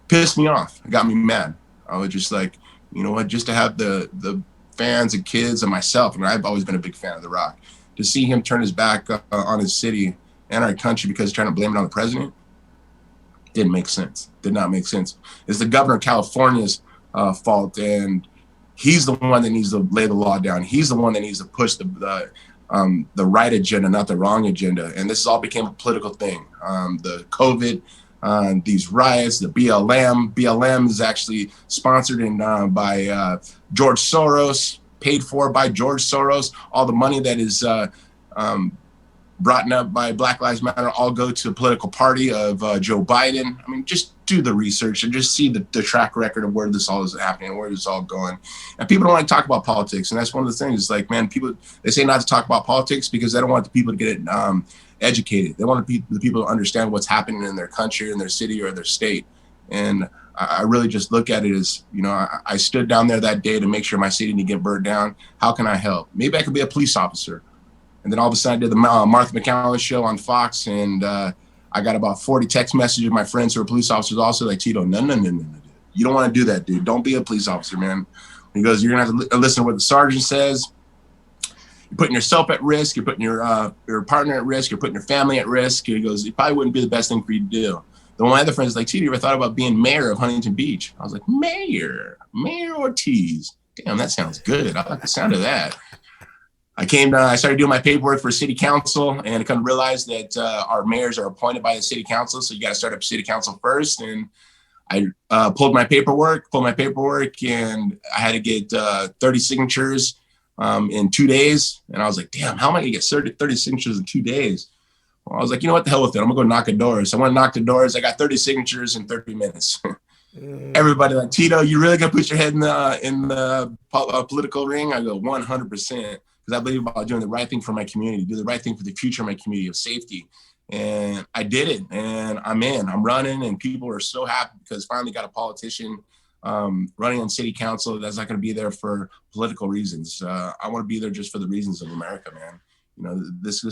Pissed me off. It got me mad. I was just like, you know what, just to have the fans and kids and myself, I mean, I've always been a big fan of The Rock, to see him turn his back on his city and our country because he's trying to blame it on the president, didn't make sense. Did not make sense. It's the governor of California's fault, and he's the one that needs to lay the law down. He's the one that needs to push the right agenda, not the wrong agenda. And this all became a political thing. The COVID, these riots, the BLM. BLM is actually sponsored by George Soros, paid for by George Soros. All the money that is brought up by Black Lives Matter all go to a political party of Joe Biden. I mean, just do the research and just see the track record of where this all is happening, where it's all going. And people don't like to talk about politics. And that's one of the things. It's like, man, people, they say not to talk about politics because they don't want the people to get educated. They want the people to understand what's happening in their country, in their city, or their state. And I really just look at it as, you know, I stood down there that day to make sure my city didn't get burned down. How can I help? Maybe I could be a police officer. And then all of a sudden I did the Martha McCallum show on Fox, and I got about 40 text messages of my friends who are police officers also, like, Tito, no. You don't want to do that, dude. Don't be a police officer, man. He goes, you're going to have to listen to what the sergeant says. You're putting yourself at risk. You're putting your partner at risk. You're putting your family at risk. He goes, it probably wouldn't be the best thing for you to do. Then one of my other friends is like, Tito, you ever thought about being mayor of Huntington Beach? I was like, Mayor Ortiz. Damn, that sounds good. I like the sound of that. I started doing my paperwork for city council, and I kind of realized that our mayors are appointed by the city council. So you got to start up city council first. And I pulled my paperwork, and I had to get 30 signatures in 2 days. And I was like, damn, how am I going to get 30 signatures in 2 days? Well, I was like, you know what, the hell with it. I'm going to go knock on doors. So I went and knocked the doors. I got 30 signatures in 30 minutes. Everybody like, Tito, you really going to put your head in the political ring? I go, 100%. Because I believe about doing the right thing for my community, do the right thing for the future of my community, of safety. And I did it, and I'm running, and people are so happy because finally got a politician running on city council that's not going to be there for political reasons. I want to be there just for the reasons of America, man. You know, this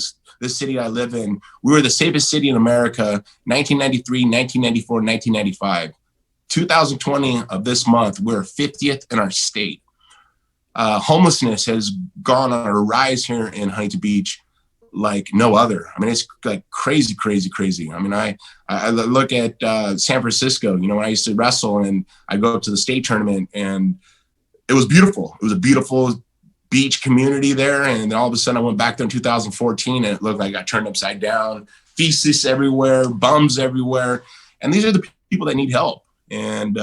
city I live in, we were the safest city in America, 1993, 1994, 1995. 2020 of this month, we're 50th in our state. Homelessness has gone on a rise here in Huntington Beach like no other. I mean, it's like crazy. I mean, I look at San Francisco, you know, when I used to wrestle and I go up to the state tournament, and it was beautiful. It was a beautiful beach community there. And then all of a sudden I went back there in 2014 and it looked like I got turned upside down, feces everywhere, bums everywhere. And these are the people that need help. And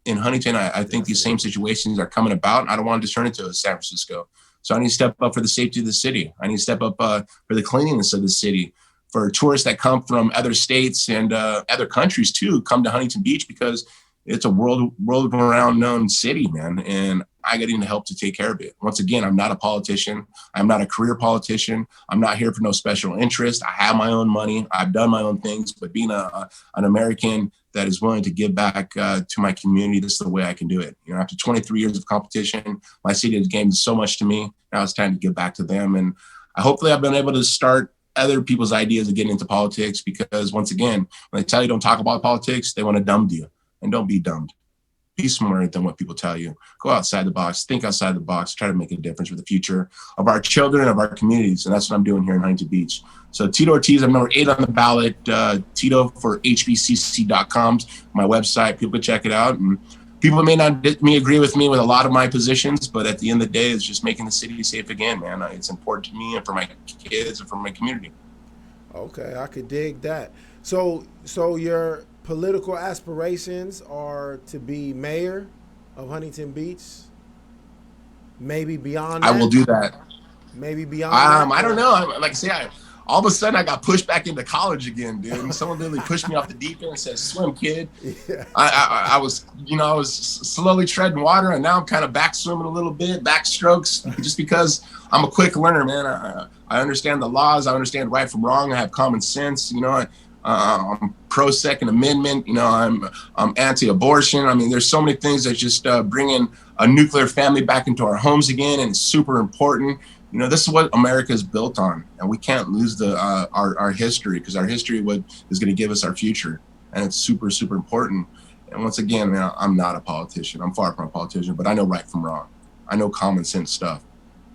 in Huntington, I think these same situations are coming about. I don't want to just turn it to San Francisco. So I need to step up for the safety of the city. I need to step up for the cleanliness of the city, for tourists that come from other states and other countries too, come to Huntington Beach because it's a world-renowned known city, man. And I get into help to take care of it. Once again, I'm not a politician. I'm not a career politician. I'm not here for no special interest. I have my own money. I've done my own things, but being an American that is willing to give back to my community, this is the way I can do it. You know, after 23 years of competition, my city has gained so much to me. Now it's time to give back to them. And hopefully I've been able to start other people's ideas of getting into politics, because once again, when they tell you don't talk about politics, they want to dumb you. And don't be dumbed. Be smarter than what people tell you. Go outside the box, think outside the box, try to make a difference for the future of our children, of our communities. And that's what I'm doing here in Huntington Beach. So Tito Ortiz, I'm number 8 on the ballot. Tito for HBCC.com, my website. People can check it out. And people may not agree with me with a lot of my positions, but at the end of the day, it's just making the city safe again, man. It's important to me and for my kids and for my community. Okay, I could dig that. So your political aspirations are to be mayor of Huntington Beach. Maybe beyond I will that. do that. Maybe beyond that. I don't Or know. Like I say, all of a sudden I got pushed back into college again, dude. And someone literally pushed me off the deep end and said, "Swim, kid." yeah. I was, I was slowly treading water, and now I'm kind of back swimming a little bit, backstrokes, just because I'm a quick learner, man. I understand the laws. I understand right from wrong. I have common sense. I'm pro Second Amendment. I'm anti-abortion. I mean, there's so many things that just bring in a nuclear family back into our homes again, and it's super important. This is what America is built on, and we can't lose our history, because our history is going to give us our future, and it's super, super important. And once again, man, I'm not a politician. I'm far from a politician, but I know right from wrong. I know common sense stuff.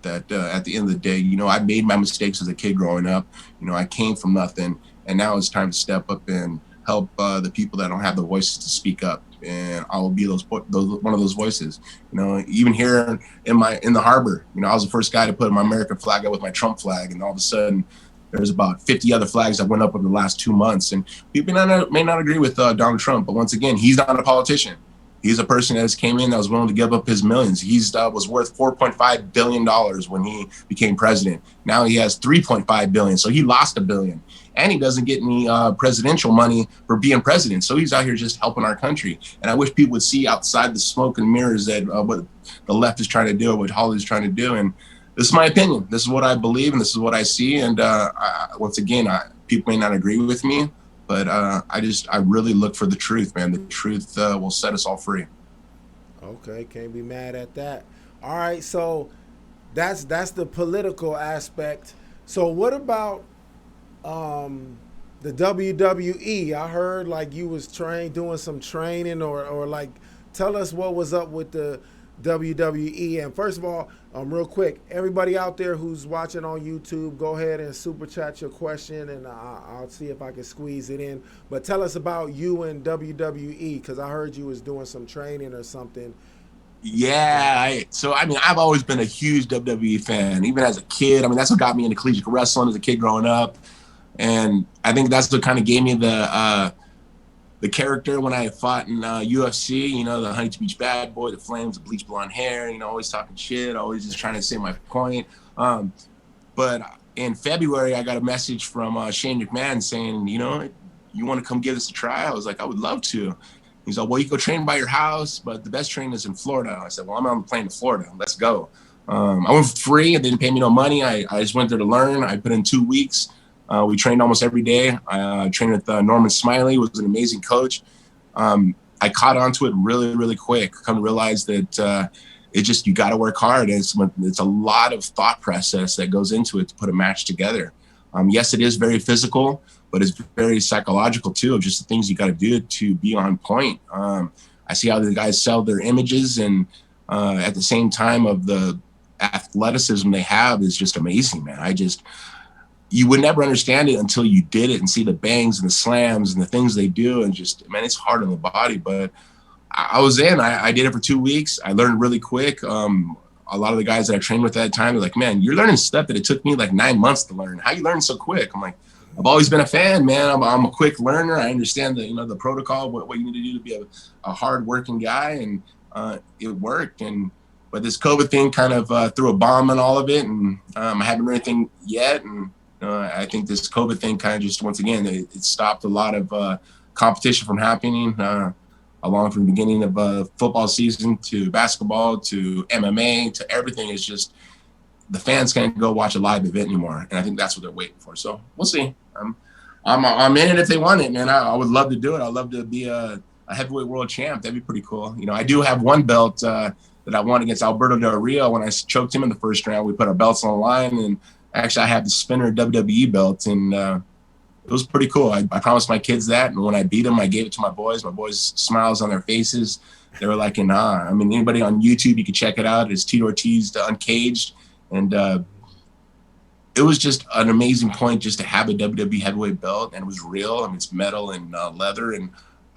That at the end of the day, I made my mistakes as a kid growing up. I came from nothing, and now it's time to step up and help the people that don't have the voices to speak up. And I will be one of those voices. Even here in the harbor, I was the first guy to put my American flag up with my Trump flag, and all of a sudden, there's about 50 other flags that went up over the last 2 months. And people may not agree with Donald Trump, but once again, he's not a politician. He's a person that came in that was willing to give up his millions. He's was worth $4.5 billion when he became president. Now he has $3.5 billion, so he lost $1 billion. And he doesn't get any presidential money for being president. So he's out here just helping our country. And I wish people would see outside the smoke and mirrors that what the left is trying to do, what Hollywood's trying to do. And this is my opinion. This is what I believe, and this is what I see. And once again, people may not agree with me, but I really look for the truth, man. The truth will set us all free. Okay, can't be mad at that. All right, so that's the political aspect. So what about the WWE? I heard like you was doing some training, or like tell us what was up with the WWE. And first of all, real quick, everybody out there who's watching on YouTube, go ahead and super chat your question, and I'll see if I can squeeze it in. But tell us about you and WWE, because I heard you was doing some training or something. Yeah, I've always been a huge WWE fan, even as a kid. That's what got me into collegiate wrestling as a kid growing up, and I think that's what kind of gave me the character when I fought in UFC, the Huntington Beach bad boy, the flames, the bleach blonde hair, always talking shit, always just trying to say my point. But in February, I got a message from Shane McMahon saying, you want to come give this a try? I was like, I would love to. He's like, well, you go train by your house, but the best training is in Florida. I said, well, I'm on the plane to Florida. Let's go. I went for free. It didn't pay me no money. I just went there to learn. I put in 2 weeks. We trained almost every day. I trained with Norman Smiley, who was an amazing coach. I caught on to it really, really quick. Come to realize that you got to work hard. It's a lot of thought process that goes into it to put a match together. Yes, it is very physical, but it's very psychological too, of just the things you got to do to be on point. I see how the guys sell their images, and at the same time of the athleticism they have is just amazing, man. You would never understand it until you did it and see the bangs and the slams and the things they do. And just, man, it's hard on the body, but I was in, I did it for 2 weeks. I learned really quick. A lot of the guys that I trained with at that time, they're like, man, you're learning stuff that it took me like 9 months to learn. How you learn so quick? I'm like, I've always been a fan, man. I'm a quick learner. I understand the protocol, what you need to do to be a hard working guy. And it worked. But this COVID thing kind of threw a bomb on all of it. And I haven't heard anything yet. And I think this COVID thing kind of just, once again, it stopped a lot of competition from happening, along from the beginning of football season to basketball to MMA to everything. It's just the fans can't go watch a live event anymore, and I think that's what they're waiting for. So we'll see. I'm in it if they want it, man. I would love to do it. I'd love to be a heavyweight world champ. That'd be pretty cool. I do have one belt that I won against Alberto Del Rio when I choked him in the first round. We put our belts on the line, and actually, I have the spinner WWE belt, and it was pretty cool. I promised my kids that, and when I beat them, I gave it to my boys. My boys' smiles on their faces. They were like, nah. Anybody on YouTube, you can check it out. It's Tito Ortiz, the Uncaged, and it was just an amazing point just to have a WWE heavyweight belt, and it was real. It's metal and leather, and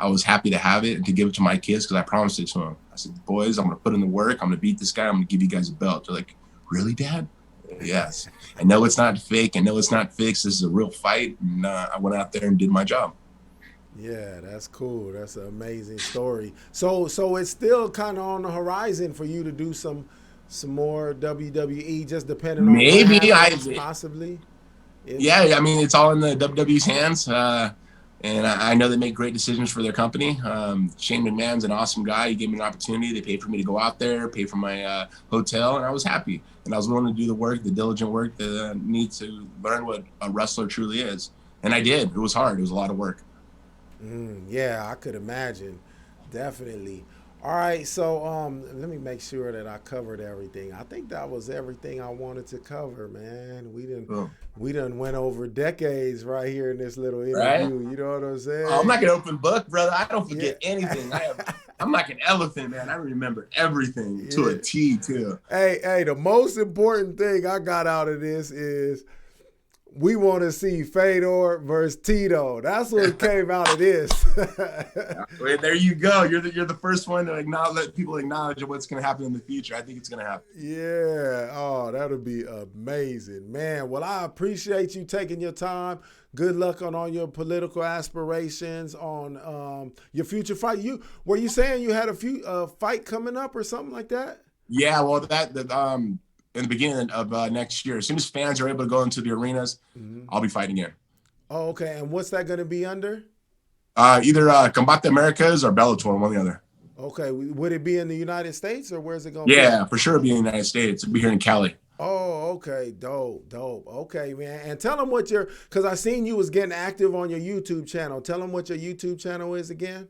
I was happy to have it and to give it to my kids because I promised it to them. I said, boys, I'm going to put in the work. I'm going to beat this guy. I'm going to give you guys a belt. They're like, really, Dad? Yes. I know it's not fake. I know it's not fixed. This is a real fight. And I went out there and did my job. Yeah, that's cool. That's an amazing story. So it's still kind of on the horizon for you to do some more WWE, just depending on what Maybe happens, possibly. Yeah, I mean, it's all in the WWE's hands. And I know they make great decisions for their company. Shane McMahon's an awesome guy. He gave me an opportunity. They paid for me to go out there, pay for my hotel, and I was happy. And I was willing to do the work, the diligent work that I need to learn what a wrestler truly is. And I did. It was hard. It was a lot of work. Yeah, I could imagine. Definitely. All right, so let me make sure that I covered everything. I think that was everything I wanted to cover, man. We done went over decades right here in this little interview. Right? You know what I'm saying? I'm like an open book, brother. I don't forget anything. I'm like an elephant, man. I remember everything to a T, too. Hey, the most important thing I got out of this is we want to see Fedor versus Tito. That's what came out of this. Well, there you go. You're the first one to let people acknowledge what's going to happen in the future. I think it's going to happen. Yeah. Oh, that'll be amazing, man. Well, I appreciate you taking your time. Good luck on all your political aspirations, on your future fight. Were you saying you had a fight coming up or something like that? Yeah. Well, in the beginning of next year, as soon as fans are able to go into the arenas, I'll be fighting again. Oh, okay. And what's that going to be under? Either Combate Americas or Bellator, one or the other. Okay. Would it be in the United States or where's it going to be? Yeah, for sure it'll be in the United States. It'll be here in Cali. Oh, okay. Dope. Okay, man. And tell them because I seen you was getting active on your YouTube channel. Tell them what your YouTube channel is again.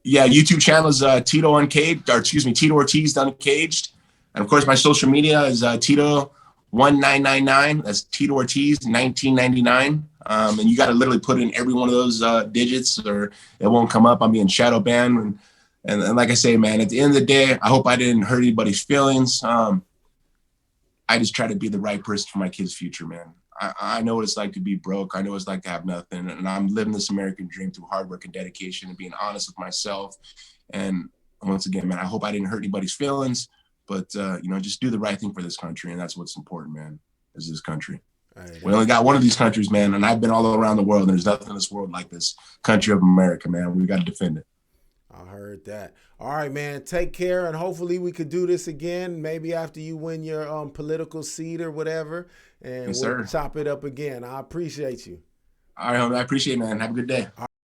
Yeah, YouTube channel is Tito Ortiz Uncaged. And of course, my social media is Tito1999. That's Tito Ortiz 1999. And you got to literally put in every one of those digits, or it won't come up. I'm being shadow banned. And like I say, man, at the end of the day, I hope I didn't hurt anybody's feelings. I just try to be the right person for my kids' future, man. I know what it's like to be broke. I know what it's like to have nothing. And I'm living this American dream through hard work and dedication and being honest with myself. And once again, man, I hope I didn't hurt anybody's feelings. But, just do the right thing for this country. And that's what's important, man, is this country. Right. We only got one of these countries, man. And I've been all around the world. And there's nothing in this world like this country of America, man. We got to defend it. I heard that. All right, man. Take care. And hopefully we could do this again. Maybe after you win your political seat or whatever. And we'll chop it up again. I appreciate you. All right, homie. I appreciate it, man. Have a good day.